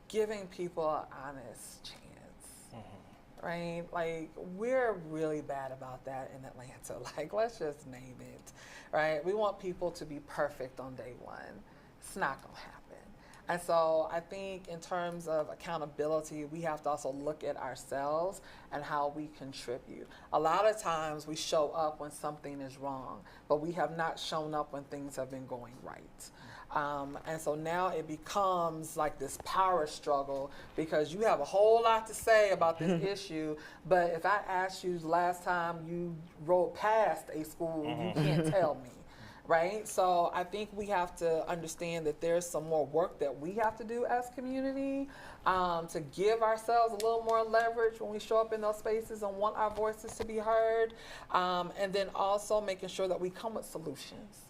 S5: giving people an honest chance, right? Like, we're really bad about that in Atlanta. Like, let's just name it, right? We want people to be perfect on day one. It's not gonna happen. And so I think in terms of accountability, we have to also look at ourselves and how we contribute. A lot of times we show up when something is wrong, but we have not shown up when things have been going right. And so now it becomes like this power struggle because you have a whole lot to say about this issue, but if I asked you the last time you rode past a school, you can't tell me. Right? So I think we have to understand that there's some more work that we have to do as community to give ourselves a little more leverage when we show up in those spaces and want our voices to be heard. And then also making sure that we come with solutions.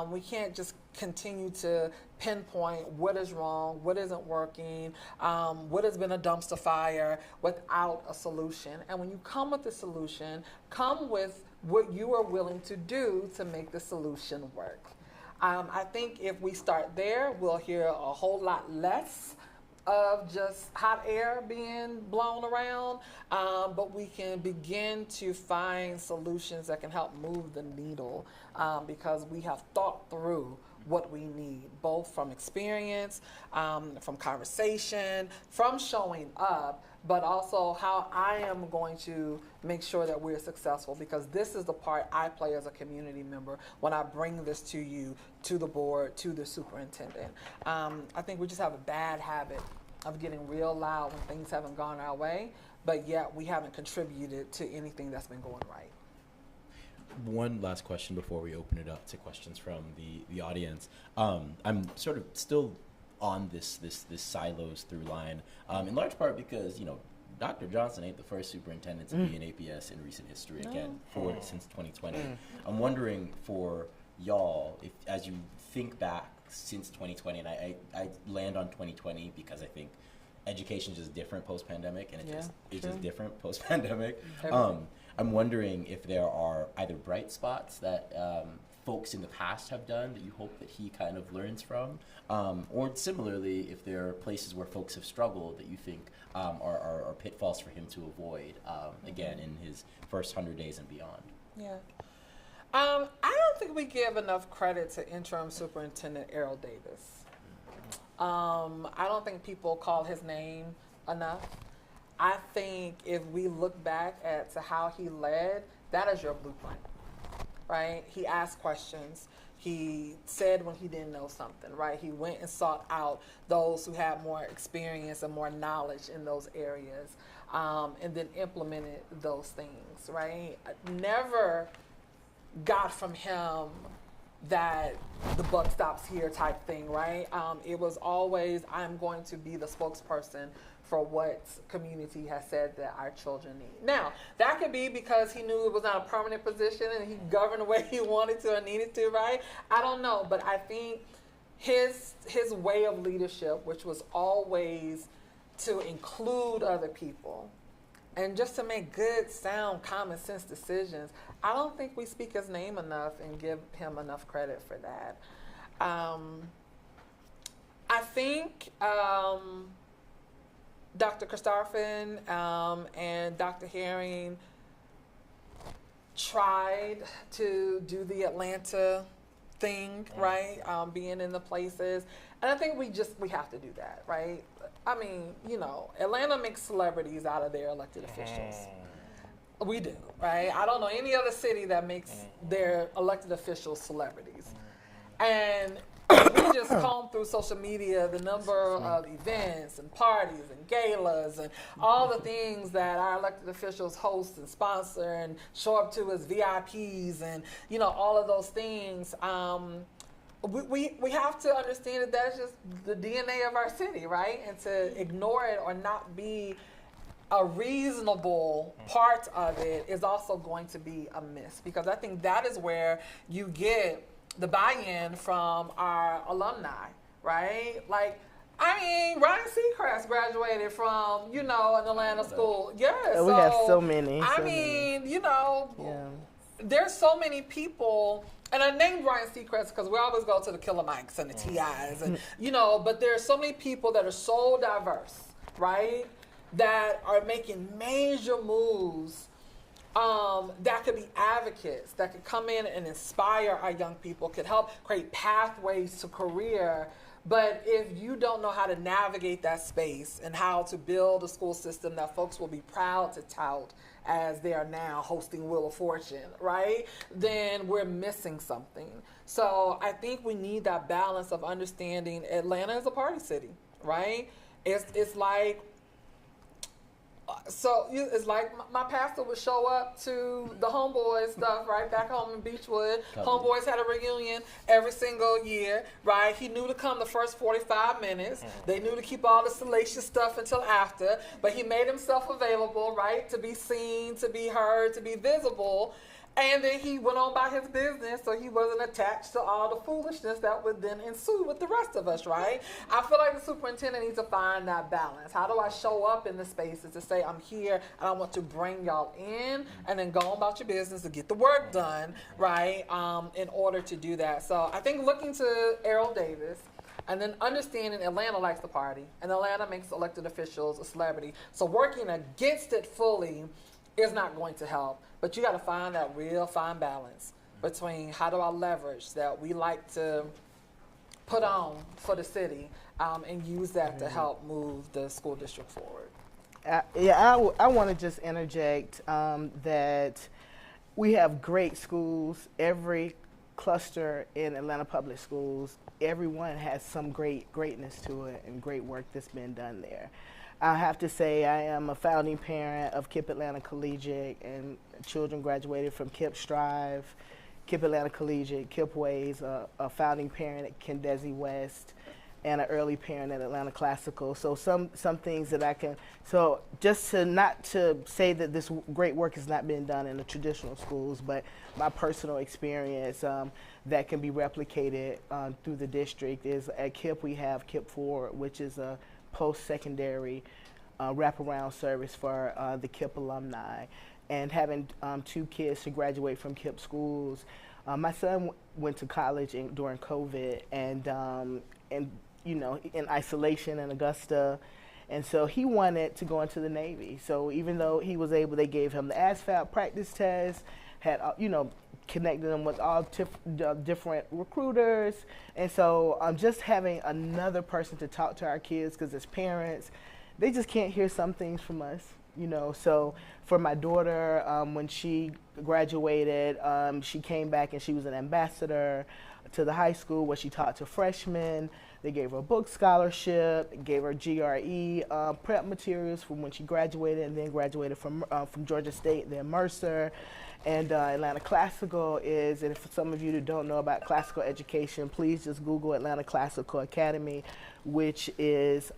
S5: We can't just continue to pinpoint what is wrong, what isn't working, what has been a dumpster fire without a solution. And when you come with the solution, come with what you are willing to do to make the solution work. I think if we start there, we'll hear a whole lot less of just hot air being blown around, but we can begin to find solutions that can help move the needle because we have thought through what we need, both from experience, from conversation, from showing up, but also how I am going to make sure that we're successful, because this is the part I play as a community member when I bring this to you, to the board, to the superintendent. I think we just have a bad habit of getting real loud when things haven't gone our way, but yet we haven't contributed to anything that's been going right.
S3: One last question before we open it up to questions from the audience. I'm sort of still on this silos through line, in large part because, you know, Dr. Johnson ain't the first superintendent to be an APS in recent history, again, since 2020. I'm wondering for y'all, if as you think back since 2020, and I land on 2020 because I think education is just different post-pandemic, and it's just different post-pandemic. I'm wondering if there are either bright spots that folks in the past have done that you hope that he kind of learns from, or similarly, if there are places where folks have struggled that you think are pitfalls for him to avoid, again, in his first 100 days and beyond.
S5: Yeah. I don't think we give enough credit to interim superintendent Errol Davis. I don't think people call his name enough. I think if we look back at to how he led, that is your blueprint, right? He asked questions. He said when he didn't know something, right? He went and sought out those who had more experience and more knowledge in those areas, and then implemented those things, right? I never got from him that the buck stops here type thing, right? It was always, I'm going to be the spokesperson for what community has said that our children need. Now, that could be because he knew it was not a permanent position and he governed the way he wanted to and needed to, right? I don't know, but I think his way of leadership, which was always to include other people and just to make good, sound, common sense decisions, I don't think we speak his name enough and give him enough credit for that. I think Dr. Christopherson and Dr. Herring tried to do the Atlanta thing, right? Being in the places. And I think we have to do that, right? I mean, you know, Atlanta makes celebrities out of their elected officials. We do, right? I don't know any other city that makes their elected officials celebrities. And we just comb through social media, the number of events and parties and galas and all the things that our elected officials host and sponsor and show up to as VIPs and, you know, all of those things. We have to understand that that's just the DNA of our city, right? And to ignore it or not be a reasonable part of it is also going to be a miss, because I think that is where you get the buy-in from our alumni, right? Like, I mean, Ryan Seacrest graduated from, you know, an Atlanta school. Yeah,
S4: we have so many.
S5: I mean, you know,
S4: Yeah.
S5: there's so many people. And I named Ryan Seacrest because we always go to the Killer Mikes and the TIs, and you know. But there are so many people that are so diverse, right? That are making major moves. That could be advocates that could come in and inspire our young people, could help create pathways to career. But if you don't know how to navigate that space and how to build a school system that folks will be proud to tout as they are now hosting Wheel of Fortune, right? Then we're missing something. So I think we need that balance of understanding Atlanta is a party city, right? It's like, so it's like my pastor would show up to the Homeboys stuff right back home in Beechwood. Homeboys had a reunion every single year, right? He knew to come the first 45 minutes. They knew to keep all the salacious stuff until after, but he made himself available, right? To be seen, to be heard, to be visible. And then he went on by his business, so he wasn't attached to all the foolishness that would then ensue with the rest of us, right? I feel like the superintendent needs to find that balance. How do I show up in the spaces to say, I'm here and I want to bring y'all in, and then go on about your business to get the work done, right, in order to do that. So I think looking to Errol Davis, and then understanding Atlanta likes to party, and Atlanta makes elected officials a celebrity. So working against it fully is not going to help. But you got to find that real fine balance between how do I leverage that we like to put on for the city, and use that to help move the school district forward.
S4: I want to just interject that we have great schools. Every cluster in Atlanta Public Schools, everyone has some greatness to it and great work that's been done there. I have to say I am a founding parent of KIPP Atlanta Collegiate, and children graduated from KIPP Strive, KIPP Atlanta Collegiate, KIPP Ways, a founding parent at Kendesi West, and an early parent at Atlanta Classical. So some things that I can, so just to not to say that this great work has not been done in the traditional schools, but my personal experience that can be replicated through the district is at KIPP we have KIPP Forward, which is a post-secondary wraparound service for the KIPP alumni. And having 2 kids to graduate from KIPP schools. My son went to college during COVID, and you know, in isolation in Augusta, and so he wanted to go into the Navy. So even though he was able, they gave him the ASVAB practice test, had you know, connected him with all different recruiters, and so just having another person to talk to our kids, because as parents, they just can't hear some things from us, you know. So for my daughter, when she graduated, she came back and she was an ambassador to the high school where she taught to freshmen. They gave her a book scholarship, gave her GRE prep materials from when she graduated, and then graduated from Georgia State, then Mercer. And Atlanta Classical is, and for some of you who don't know about classical education, please just Google Atlanta Classical Academy, which is,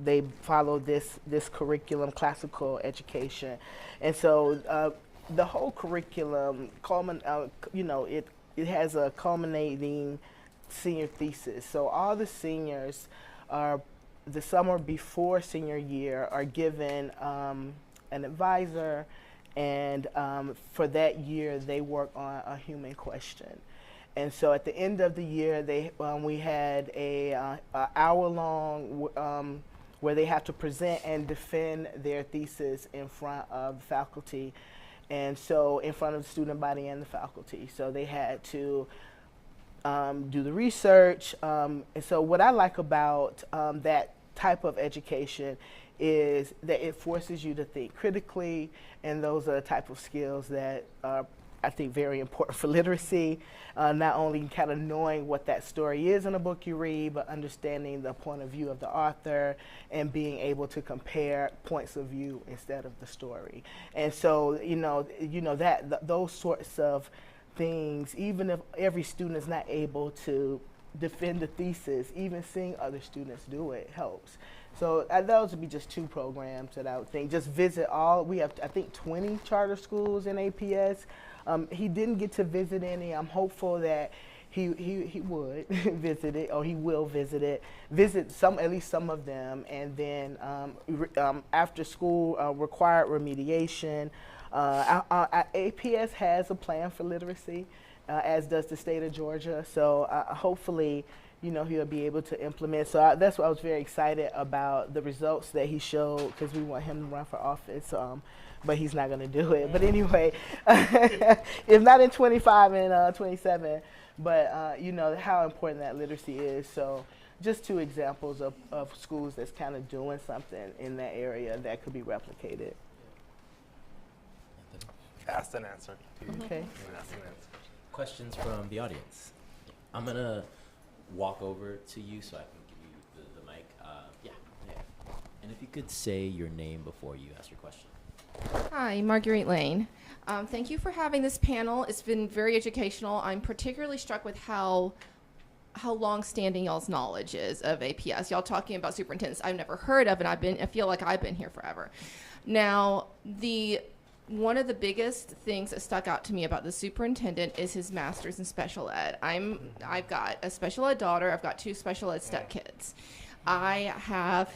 S4: they follow this curriculum, classical education. And so the whole curriculum, you know, it has a culminating senior thesis. So all the seniors are, the summer before senior year, are given an advisor, and for that year they work on a human question. And so at the end of the year, we had a hour-long where they have to present and defend their thesis in front of the faculty, and so in front of the student body and the faculty. So they had to do the research. And so what I like about that type of education is that it forces you to think critically, and those are the type of skills that I think, very important for literacy. Not only kind of knowing what that story is in a book you read, but understanding the point of view of the author and being able to compare points of view instead of the story. And so, those sorts of things, even if every student is not able to defend the thesis, even seeing other students do it helps. So those would be just 2 programs that I would think. Just visit all, we have, I think, 20 charter schools in APS. He didn't get to visit any. I'm hopeful that he would visit it, or he will visit it, at least some of them, and then after school required remediation. APS has a plan for literacy, as does the state of Georgia. So hopefully, he'll be able to implement. So that's why I was very excited about the results that he showed, because we want him to run for office. But he's not going to do it. But anyway, if not in 25 and 27, but how important that literacy is. So just 2 examples of schools that's kind of doing something in that area that could be replicated.
S6: Asked and answered.
S4: Okay.
S6: Asked and answered.
S3: Questions from the audience? I'm going to walk over to you so I can give you the mic. Yeah. And if you could say your name before you ask your question.
S7: Hi, Marguerite Lane. Thank you for having this panel. It's been very educational. I'm particularly struck with how long-standing y'all's knowledge is of APS. Y'all talking about superintendents I've never heard of, and I feel like I've been here forever. Now, one of the biggest things that stuck out to me about the superintendent is his master's in special ed. I've got a special ed daughter. I've got 2 special ed stepkids. I have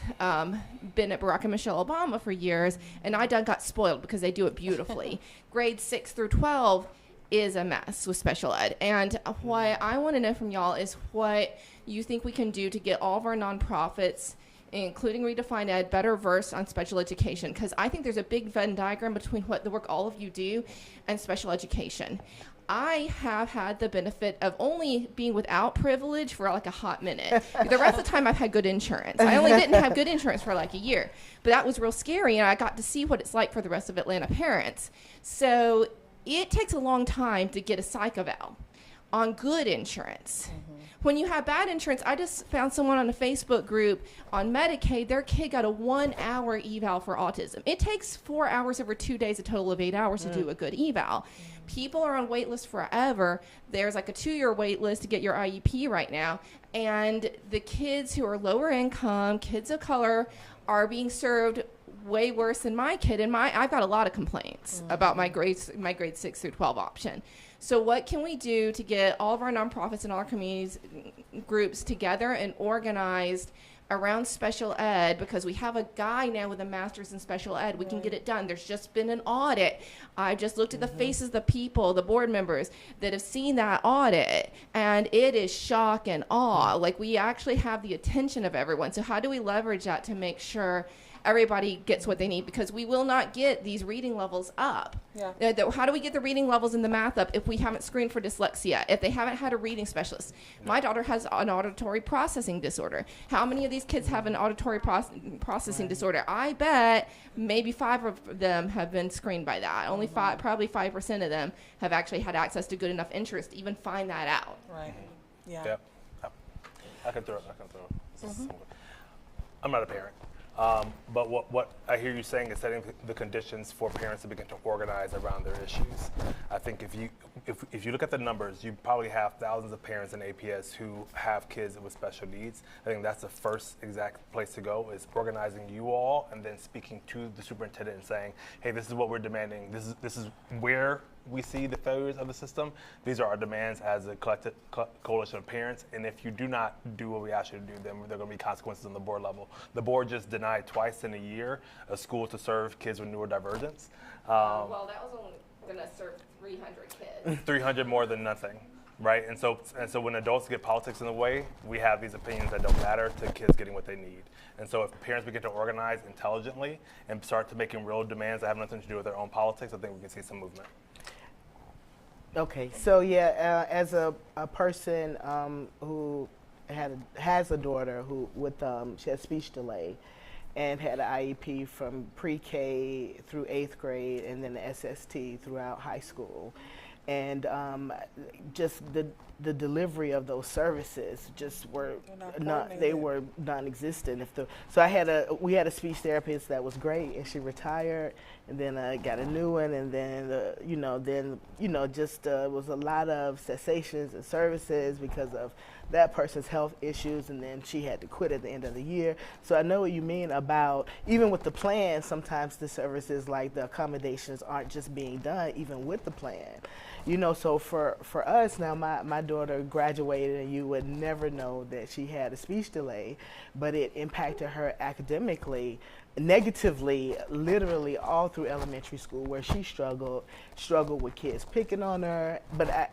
S7: been at Barack and Michelle Obama for years, and I done got spoiled because they do it beautifully. Grades 6 through 12 is a mess with special ed. And what I want to know from y'all is what you think we can do to get all of our nonprofits, including redefinED, better versed on special education, because I think there's a big Venn diagram between what the work all of you do and special education. I have had the benefit of only being without privilege for like a hot minute. The rest of the time I've had good insurance. I only didn't have good insurance for like a year, but that was real scary, and I got to see what it's like for the rest of Atlanta parents. So it takes a long time to get a psych eval on good insurance. When you have bad insurance, I just found someone on a Facebook group on Medicaid, their kid got a 1-hour eval for autism. It takes 4 hours over 2 days, a total of 8 hours to do a good eval. People are on wait lists forever. There's like a 2-year wait list to get your IEP right now. And the kids who are lower income, kids of color, are being served way worse than my kid. And I've got a lot of complaints about my grade 6 through 12 option. So what can we do to get all of our nonprofits and all our communities groups together and organized around special ed, because we have a guy now with a master's in special ed. We can get it done. There's just been an audit. I just looked at the faces of the people, the board members that have seen that audit, and it is shock and awe. Like, we actually have the attention of everyone. So how do we leverage that to make sure everybody gets what they need? Because we will not get these reading levels up. How do we get the reading levels and the math up if we haven't screened for dyslexia, if they haven't had a reading specialist? My daughter has an auditory processing disorder. How many of these kids have an auditory processing disorder? I bet maybe 5 of them have been screened by that. Only probably 5% of them have actually had access to good enough insurance to even find that out.
S5: Right. Yeah.
S6: Yep. I can throw it. I'm not a parent. But what I hear you saying is setting the conditions for parents to begin to organize around their issues. I think if you look at the numbers, you probably have thousands of parents in APS who have kids with special needs. I think that's the first exact place to go, is organizing you all and then speaking to the superintendent and saying, hey, this is what we're demanding. This is where we see the failures of the system. These are our demands as a collective coalition of parents, and if you do not do what we ask you to do, then there are going to be consequences on the board level. The board just denied twice in a year a school to serve kids with neurodivergence.
S7: Well, that was only going to serve 300 kids.
S6: 300 more than nothing, right? And so when adults get politics in the way, we have these opinions that don't matter to kids getting what they need. And so if parents begin to organize intelligently and start to making real demands that have nothing to do with their own politics, I think we can see some movement.
S4: Okay, so as a person who has a daughter who she has speech delay and had an IEP from pre-K through 8th grade and then the SST throughout high school, and just the delivery of those services just were they were non-existent. So we had a speech therapist that was great, and she retired, and then I got a new one, and then just was a lot of cessations and services because of that person's health issues, and then she had to quit at the end of the year. So I know what you mean about, even with the plan, sometimes the services like the accommodations aren't just being done even with the plan. So for us now, my daughter graduated, and you would never know that she had a speech delay, but it impacted her academically negatively, literally all through elementary school, where she struggled with kids picking on her. But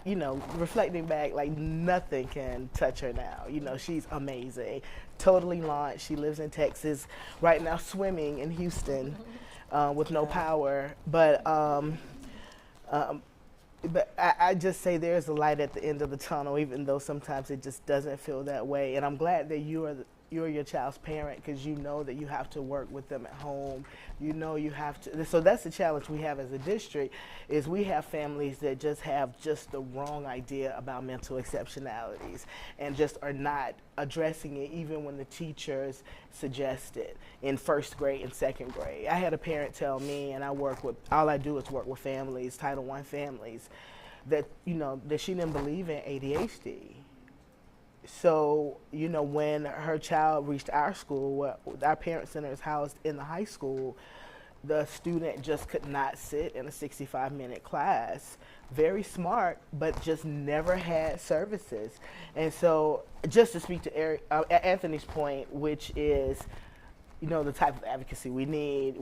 S4: reflecting back, like, nothing can touch her now. She's amazing, totally launched. She lives in Texas right now, swimming in Houston with no power. But I just say there's a light at the end of the tunnel, even though sometimes it just doesn't feel that way. And I'm glad that you're your child's parent, because you know that you have to work with them at home. You have to. So that's the challenge we have as a district, is we have families that just have just the wrong idea about mental exceptionalities and just are not addressing it even when the teachers suggest it in first grade and second grade. I had a parent tell me, and all I do is work with families, Title I families, that that she didn't believe in ADHD. So, when her child reached our school, our parent center is housed in the high school, the student just could not sit in a 65-minute class. Very smart, but just never had services. And so, just to speak to Anthony's point, which is, the type of advocacy we need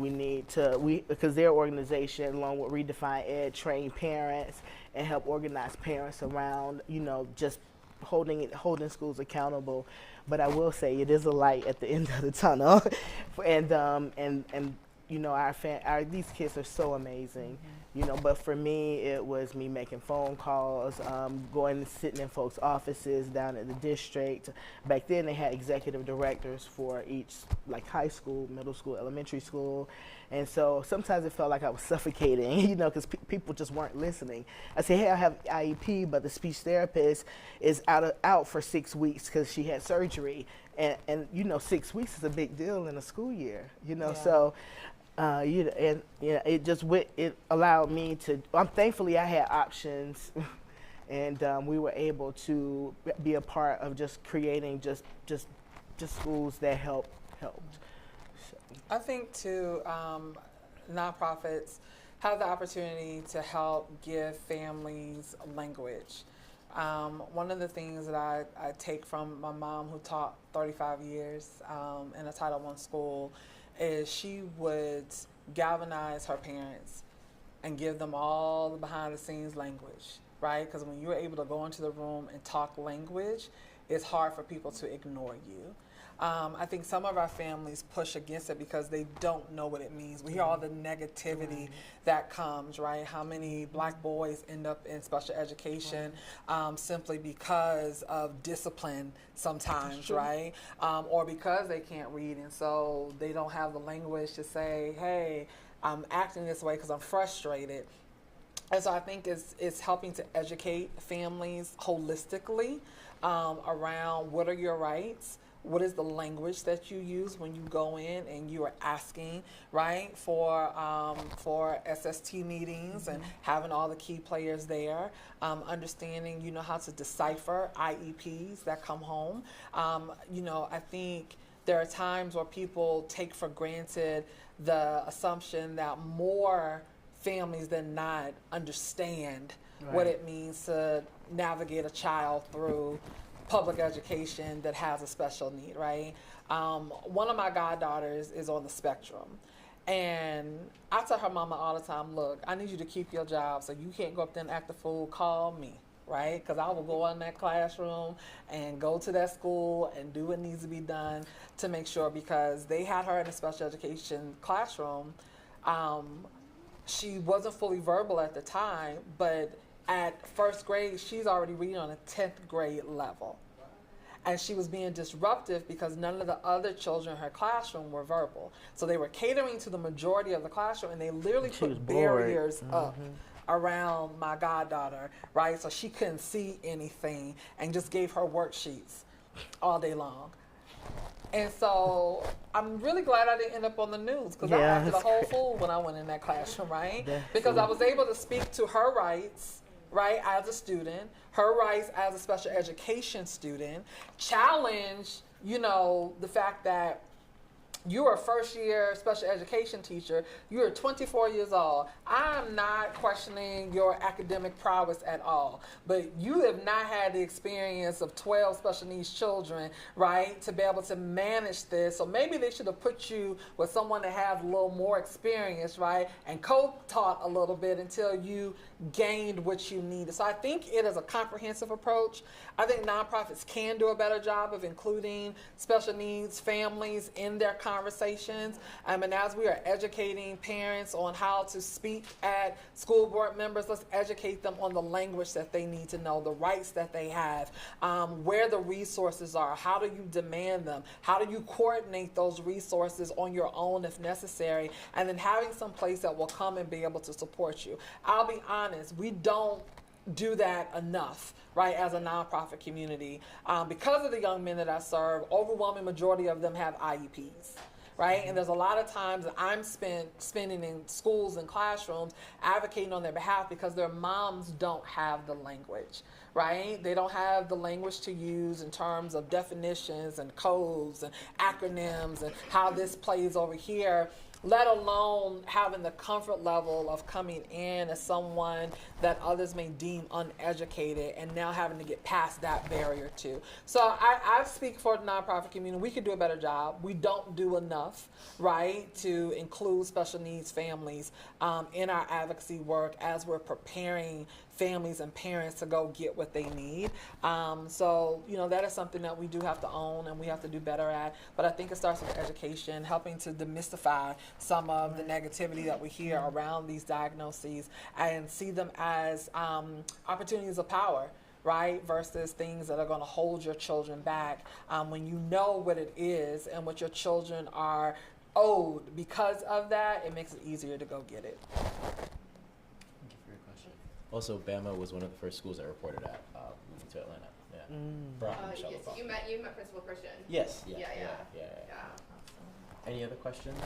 S4: because their organization, along with redefinED, train parents and help organize parents around, just holding schools accountable. But I will say it is a light at the end of the tunnel. and these kids are so amazing. But for me, it was me making phone calls, going and sitting in folks' offices down at the district. Back then they had executive directors for each, like, high school, middle school, elementary school. And so sometimes it felt like I was suffocating, because people just weren't listening. I say, hey, I have IEP, but the speech therapist is out for 6 weeks because she had surgery. And 6 weeks is a big deal in a school year, so. It allowed me to. Thankfully I had options, and we were able to be a part of just creating just schools that helped. So.
S5: I think too, nonprofits have the opportunity to help give families language. One of the things that I take from my mom, who taught 35 years in a Title I school, is she would galvanize her parents and give them all the behind the scenes language, right? Because when you're able to go into the room and talk language, it's hard for people to ignore you. I think some of our families push against it because they don't know what it means. We hear all the negativity that comes, right? How many black boys end up in special education simply because of discipline sometimes, right? Or because they can't read, and so they don't have the language to say, hey, I'm acting this way because I'm frustrated. And so I think it's helping to educate families holistically around what are your rights. What is the language that you use when you go in and you are asking, right, for SST meetings and having all the key players there, understanding, how to decipher IEPs that come home. I think there are times where people take for granted the assumption that more families than not understand what it means to navigate a child through public education that has a special need, right? One of my goddaughters is on the spectrum. And I tell her mama all the time, look, I need you to keep your job, so you can't go up there and act a fool, call me, right? Because I will go in that classroom and go to that school and do what needs to be done to make sure, because they had her in a special education classroom. She wasn't fully verbal at the time, but at first grade, she's already reading on a 10th grade level. And she was being disruptive because none of the other children in her classroom were verbal. So they were catering to the majority of the classroom, and they literally put barriers up around my goddaughter, right? So she couldn't see anything, and just gave her worksheets all day long. And so I'm really glad I didn't end up on the news, because I
S4: Yeah,
S5: acted a
S4: that's
S5: whole fool when I went in that classroom, right?
S4: That's
S5: Because I
S4: true.
S5: was able to speak to her rights, right, as a student, her rights as a special education student, challenge, you know, the fact that you're a first year special education teacher, you're 24 years old. I'm not questioning your academic prowess at all, but you have not had the experience of 12 special needs children, right, to be able to manage this. So maybe they should have put you with someone that has a little more experience, right, and co-taught a little bit until you gained what you needed. So I think it is a comprehensive approach. I think nonprofits can do a better job of including special needs families in their conversations. And as we are educating parents on how to speak at school board members, let's educate them on the language that they need to know, the rights that they have, where the resources are, how do you demand them, how do you coordinate those resources on your own if necessary, and then having some place that will come and be able to support you. I'll be honest, we don't do that enough, right, as a nonprofit community. Because of the young men that I serve, overwhelming majority of them have IEPs. Right? And there's a lot of times that I'm spending in schools and classrooms advocating on their behalf because their moms don't have the language, right? They don't have the language to use in terms of definitions and codes and acronyms and how this plays over here, let alone having the comfort level of coming in as someone that others may deem uneducated and now having to get past that barrier too. So I speak for the nonprofit community. We could do a better job. We don't do enough, right, to include special needs families in our advocacy work as we're preparing families and parents to go get what they need. So, you know, that is something that we do have to own and we have to do better at. But I think it starts with education, helping to demystify some of the negativity that we hear around these diagnoses and see them as opportunities of power, right, versus things that are going to hold your children back. When you know what it is and what your children are owed because of that, it makes it easier to go get it.
S3: Thank you for your question. Also, Bama was one of the first schools I reported at moving to Atlanta. Yeah. Brought Michelle
S7: Yes,
S3: along.
S7: you met Principal Christian.
S3: Yes.
S7: Yeah.
S3: Any other questions?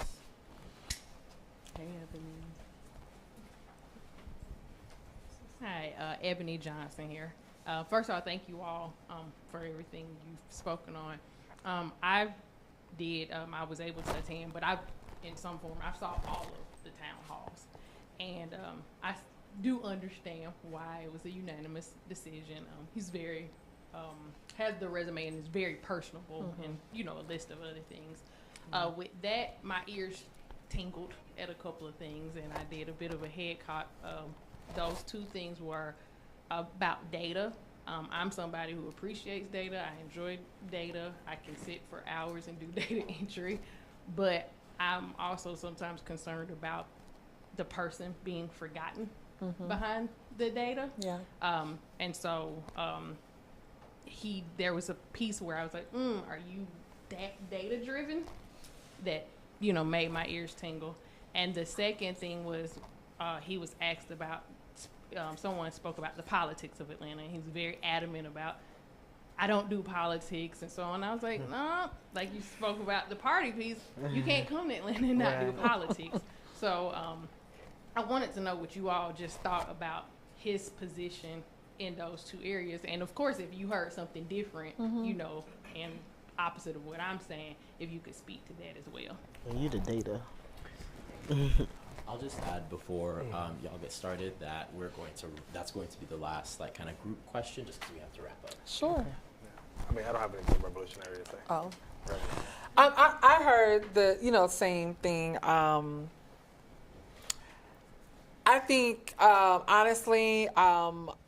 S8: Hi, Ebony Johnson here. First of all, thank you all for everything you've spoken on. I was able to attend, but in some form, I saw all of the town halls. And I do understand why it was a unanimous decision. He's very, has the resume and is very personable and, you know, a list of other things. With that, my ears tingled at a couple of things and I did a bit of a head cock. Those two things were about data. I'm somebody who appreciates data. I enjoy data. I can sit for hours and do data entry, but I'm also sometimes concerned about the person being forgotten behind the data.
S5: Yeah.
S8: And so there was a piece where I was like, are you that data driven? That, you know, made my ears tingle. And the second thing was he was asked about, someone spoke about the politics of Atlanta. He was very adamant about, I don't do politics and so on. I was like, no, like you spoke about the party piece, you can't come to Atlanta and not do politics. So I wanted to know what you all just thought about his position in those two areas. And of course, if you heard something different, you know, and opposite of what I'm saying, if you could speak to that as well.
S4: And you the data.
S3: I'll just add before y'all get started that that's going to be the last like kind of group question, just because we have to wrap up.
S5: Sure.
S6: I mean, I don't have anything revolutionary to say.
S5: Oh.
S6: Right.
S5: I heard the, you know, same thing. I think, honestly,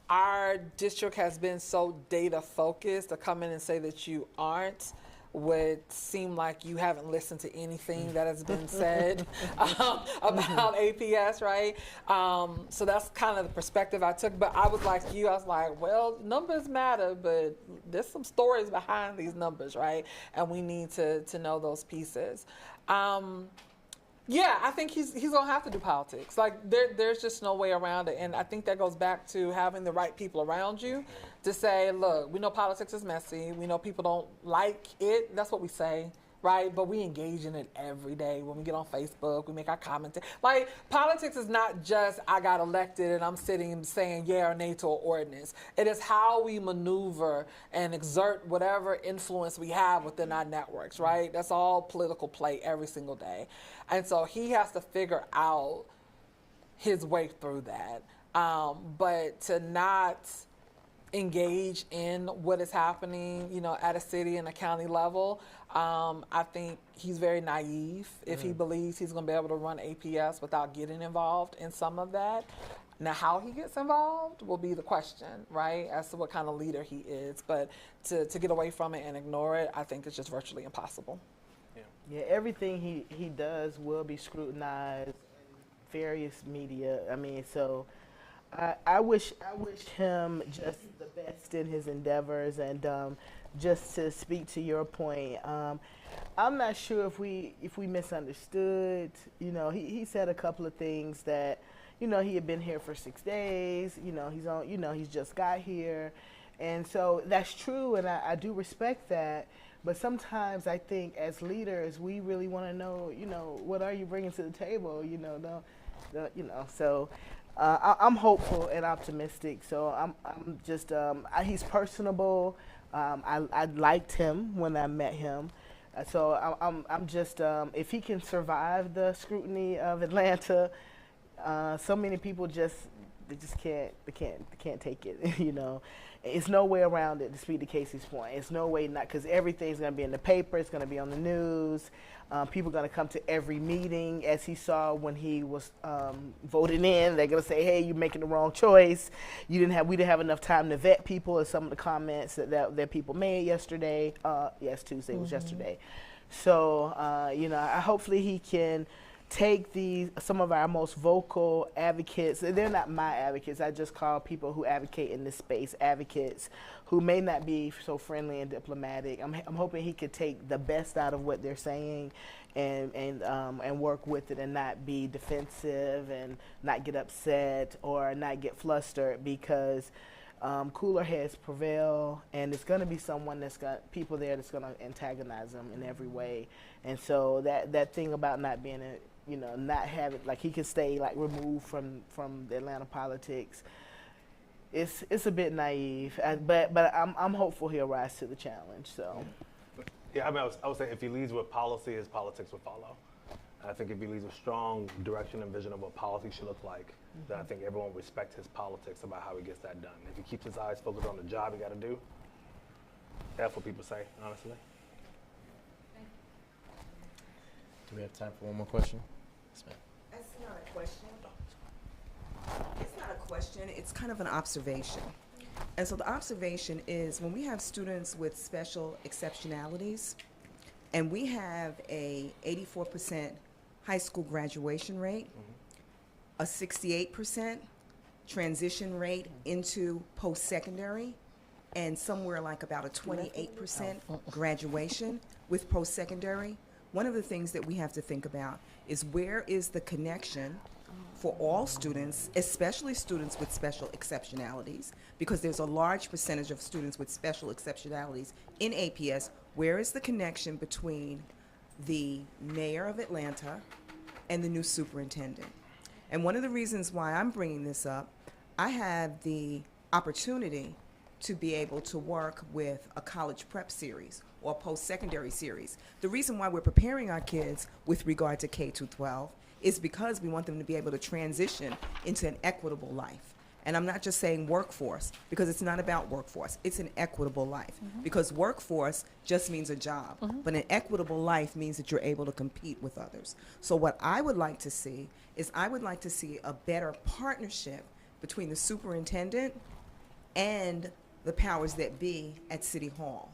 S5: our district has been so data focused. To come in and say that you aren't would seem like you haven't listened to anything that has been said about APS, right? So that's kind of the perspective I took. But I was like you, I was like, well, numbers matter, but there's some stories behind these numbers, right? And we need to know those pieces. Yeah, I think he's gonna have to do politics. Like there's just no way around it. And I think that goes back to having the right people around you to say, look, we know politics is messy. We know people don't like it. That's what we say, right? But we engage in it every day. When we get on Facebook, we make our comments. Like politics is not just I got elected and I'm sitting saying yeah or nay to an ordinance. It is how we maneuver and exert whatever influence we have within our networks, right? That's all political play every single day. And so he has to figure out his way through that. But to not engage in what is happening, at a city and a county level, I think he's very naive if he believes he's going to be able to run APS without getting involved in some of that. Now, how he gets involved will be the question, right, as to what kind of leader he is. But to get away from it and ignore it, I think it's just virtually impossible.
S4: Yeah, everything he does will be scrutinized in various media. I mean, so I wish him just the best in his endeavors. And just to speak to your point, I'm not sure if we misunderstood. He said a couple of things that, he had been here for 6 days. He's just got here, and so that's true, and I do respect that. But sometimes I think as leaders, we really want to know, what are you bringing to the table? So I'm hopeful and optimistic. So I'm just, he's personable. I liked him when I met him. So I'm just, if he can survive the scrutiny of Atlanta, so many people they can't take it, It's no way around it, to speak to KaCey's point. It's no way not, because everything's going to be in the paper. It's going to be on the news. People are going to come to every meeting, as he saw when he was voted in. They're going to say, hey, you're making the wrong choice. We didn't have enough time to vet people, as some of the comments that people made yesterday. Yes, Tuesday was yesterday. So, hopefully he can take some of our most vocal advocates. They're not my advocates. I just call people who advocate in this space advocates, who may not be so friendly and diplomatic. I'm hoping he could take the best out of what they're saying and work with it and not be defensive and not get upset or not get flustered, because cooler heads prevail, and it's going to be someone that's got people there that's going to antagonize them in every way. And so that thing about not being not having, like, he can stay removed from the Atlanta politics. It's a bit naive, but I'm hopeful he'll rise to the challenge. So,
S6: yeah, I would say if he leads with policy, his politics will follow. I think if he leads with strong direction and vision of what policy should look like, then I think everyone will respect his politics about how he gets that done. If he keeps his eyes focused on the job he got to do, that's what people say, honestly.
S3: Do we have time for one more question? Yes, ma'am.
S9: That's not a question. It's not a question. It's kind of an observation. And so the observation is, when we have students with special exceptionalities, and we have a 84% high school graduation rate, a 68% transition rate into post-secondary, and somewhere like about a 28% graduation with post-secondary, one of the things that we have to think about is, where is the connection for all students, especially students with special exceptionalities, because there's a large percentage of students with special exceptionalities in APS. Where is the connection between the mayor of Atlanta and the new superintendent? And one of the reasons why I'm bringing this up, I have the opportunity to be able to work with a college prep series or post-secondary series. The reason why we're preparing our kids with regard to K-12 is because we want them to be able to transition into an equitable life. And I'm not just saying workforce, because it's not about workforce. It's an equitable life. Because workforce just means a job. But an equitable life means that you're able to compete with others. So what I would like to see is, I would like to see a better partnership between the superintendent and the powers that be at City Hall.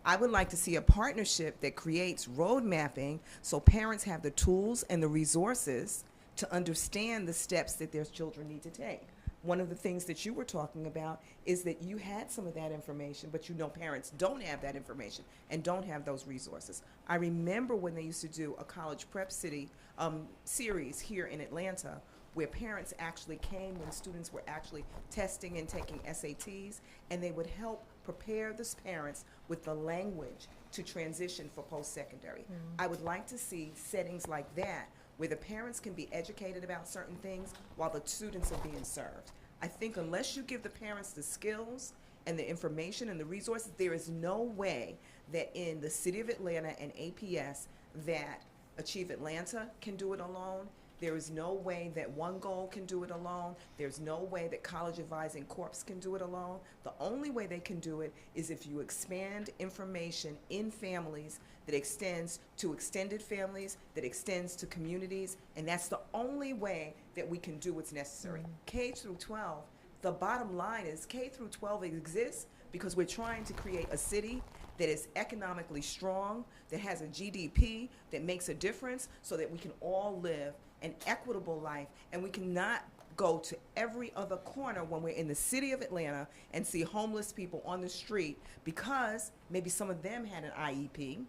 S9: I would like to see a partnership that creates road mapping so parents have the tools and the resources to understand the steps that their children need to take. one of the things that you were talking about is that you had some of that information, but you know parents don't have that information and don't have those resources. I remember when they used to do a college prep series here in Atlanta, where parents actually came when students were actually testing and taking SATs, and they would help prepare the parents with the language to transition for post-secondary. I would like to see settings like that where the parents can be educated about certain things while the students are being served. I think unless you give the parents the skills and the information and the resources, there is no way that in the city of Atlanta and APS that Achieve Atlanta can do it alone. There is no way that One Goal can do it alone. There's no way that College Advising Corps can do it alone. The only way they can do it is if you expand information in families that extends to extended families, that extends to communities, and that's the only way that we can do what's necessary. K through 12, the bottom line is K through 12 exists because we're trying to create a city that is economically strong, that has a GDP, that makes a difference so that we can all live an equitable life, and we cannot go to every other corner when we're in the city of Atlanta and see homeless people on the street because maybe some of them had an IEP,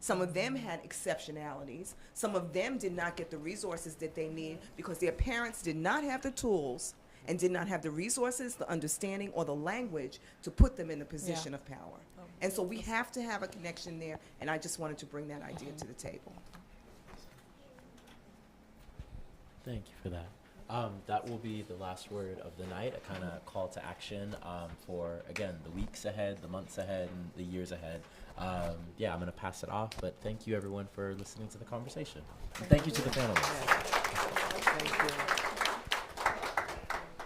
S9: some of them had exceptionalities, some of them did not get the resources that they need because their parents did not have the tools and did not have the resources, the understanding, or the language to put them in the position of power. And so we have to have a connection there, and I just wanted to bring that idea to the table.
S3: Thank you for that. That will be the last word of the night, a kind of call to action for, again, the weeks ahead, the months ahead, and the years ahead. Yeah, I'm going to pass it off, but thank you, everyone, for listening to the conversation. And thank you to the panelists.
S4: Thank you.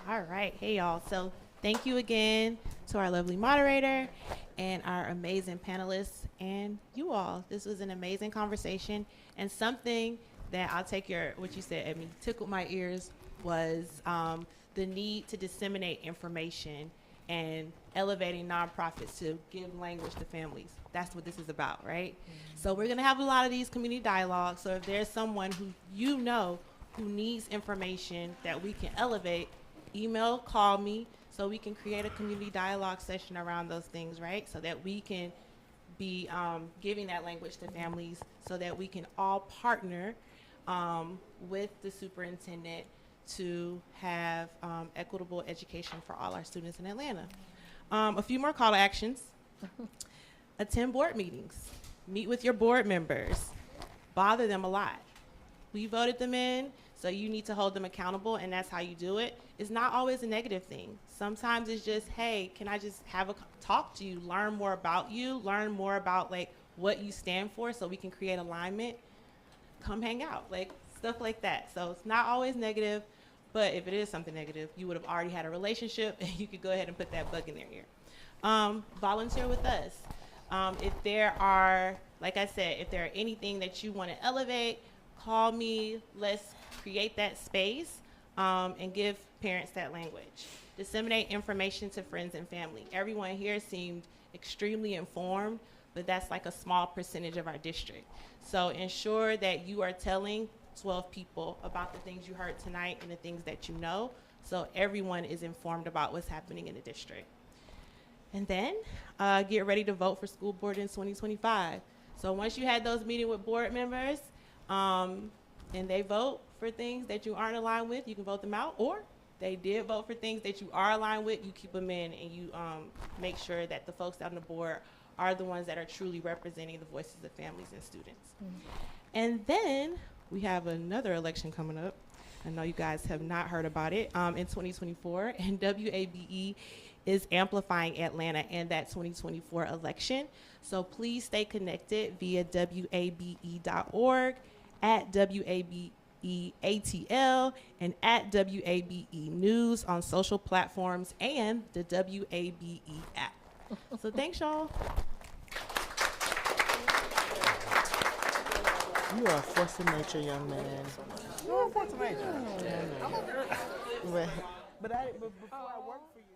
S2: All right. Hey, y'all. So thank you again to our lovely moderator and our amazing panelists and you all. This was an amazing conversation, and something that I'll take what you said, Ebony, tickled my ears was the need to disseminate information and elevating nonprofits to give language to families. That's what this is about, right? So we're going to have a lot of these community dialogues. So if there's someone who you know who needs information that we can elevate, email, call me, so we can create a community dialogue session around those things, right? So that we can be giving that language to families so that we can all partner with the superintendent to have equitable education for all our students in Atlanta. A few more call to actions. Attend board meetings. Meet with your board members. Bother them a lot. We voted them in, so you need to hold them accountable, and that's how you do it. It's not always a negative thing. Sometimes it's just, hey, can I just have a talk to you, learn more about you, learn more about like what you stand for so we can create alignment. Come hang out, like stuff like that. So it's not always negative, but if it is something negative, you would have already had a relationship and you could go ahead and put that bug in their ear. Volunteer with us. If there are, like I said, if there are anything that you want to elevate, call me. Let's create that space and give parents that language. Disseminate information to friends and family. Everyone here seemed extremely informed, but that's like a small percentage of our district. So ensure that you are telling 12 people about the things you heard tonight and the things that you know, so everyone is informed about what's happening in the district. And then get ready to vote for school board in 2025. So once you had those meetings with board members and they vote for things that you aren't aligned with, you can vote them out, or they did vote for things that you are aligned with, you keep them in and you make sure that the folks on the board are the ones that are truly representing the voices of families and students. And then we have another election coming up. I know you guys have not heard about it in 2024, and WABE is amplifying Atlanta and that 2024 election. So please stay connected via WABE.org, at WABEATL, and at WABE News on social platforms and the WABE app. So thanks, y'all.
S4: You are a force of nature, young man. You are a force of nature. But before I work for you.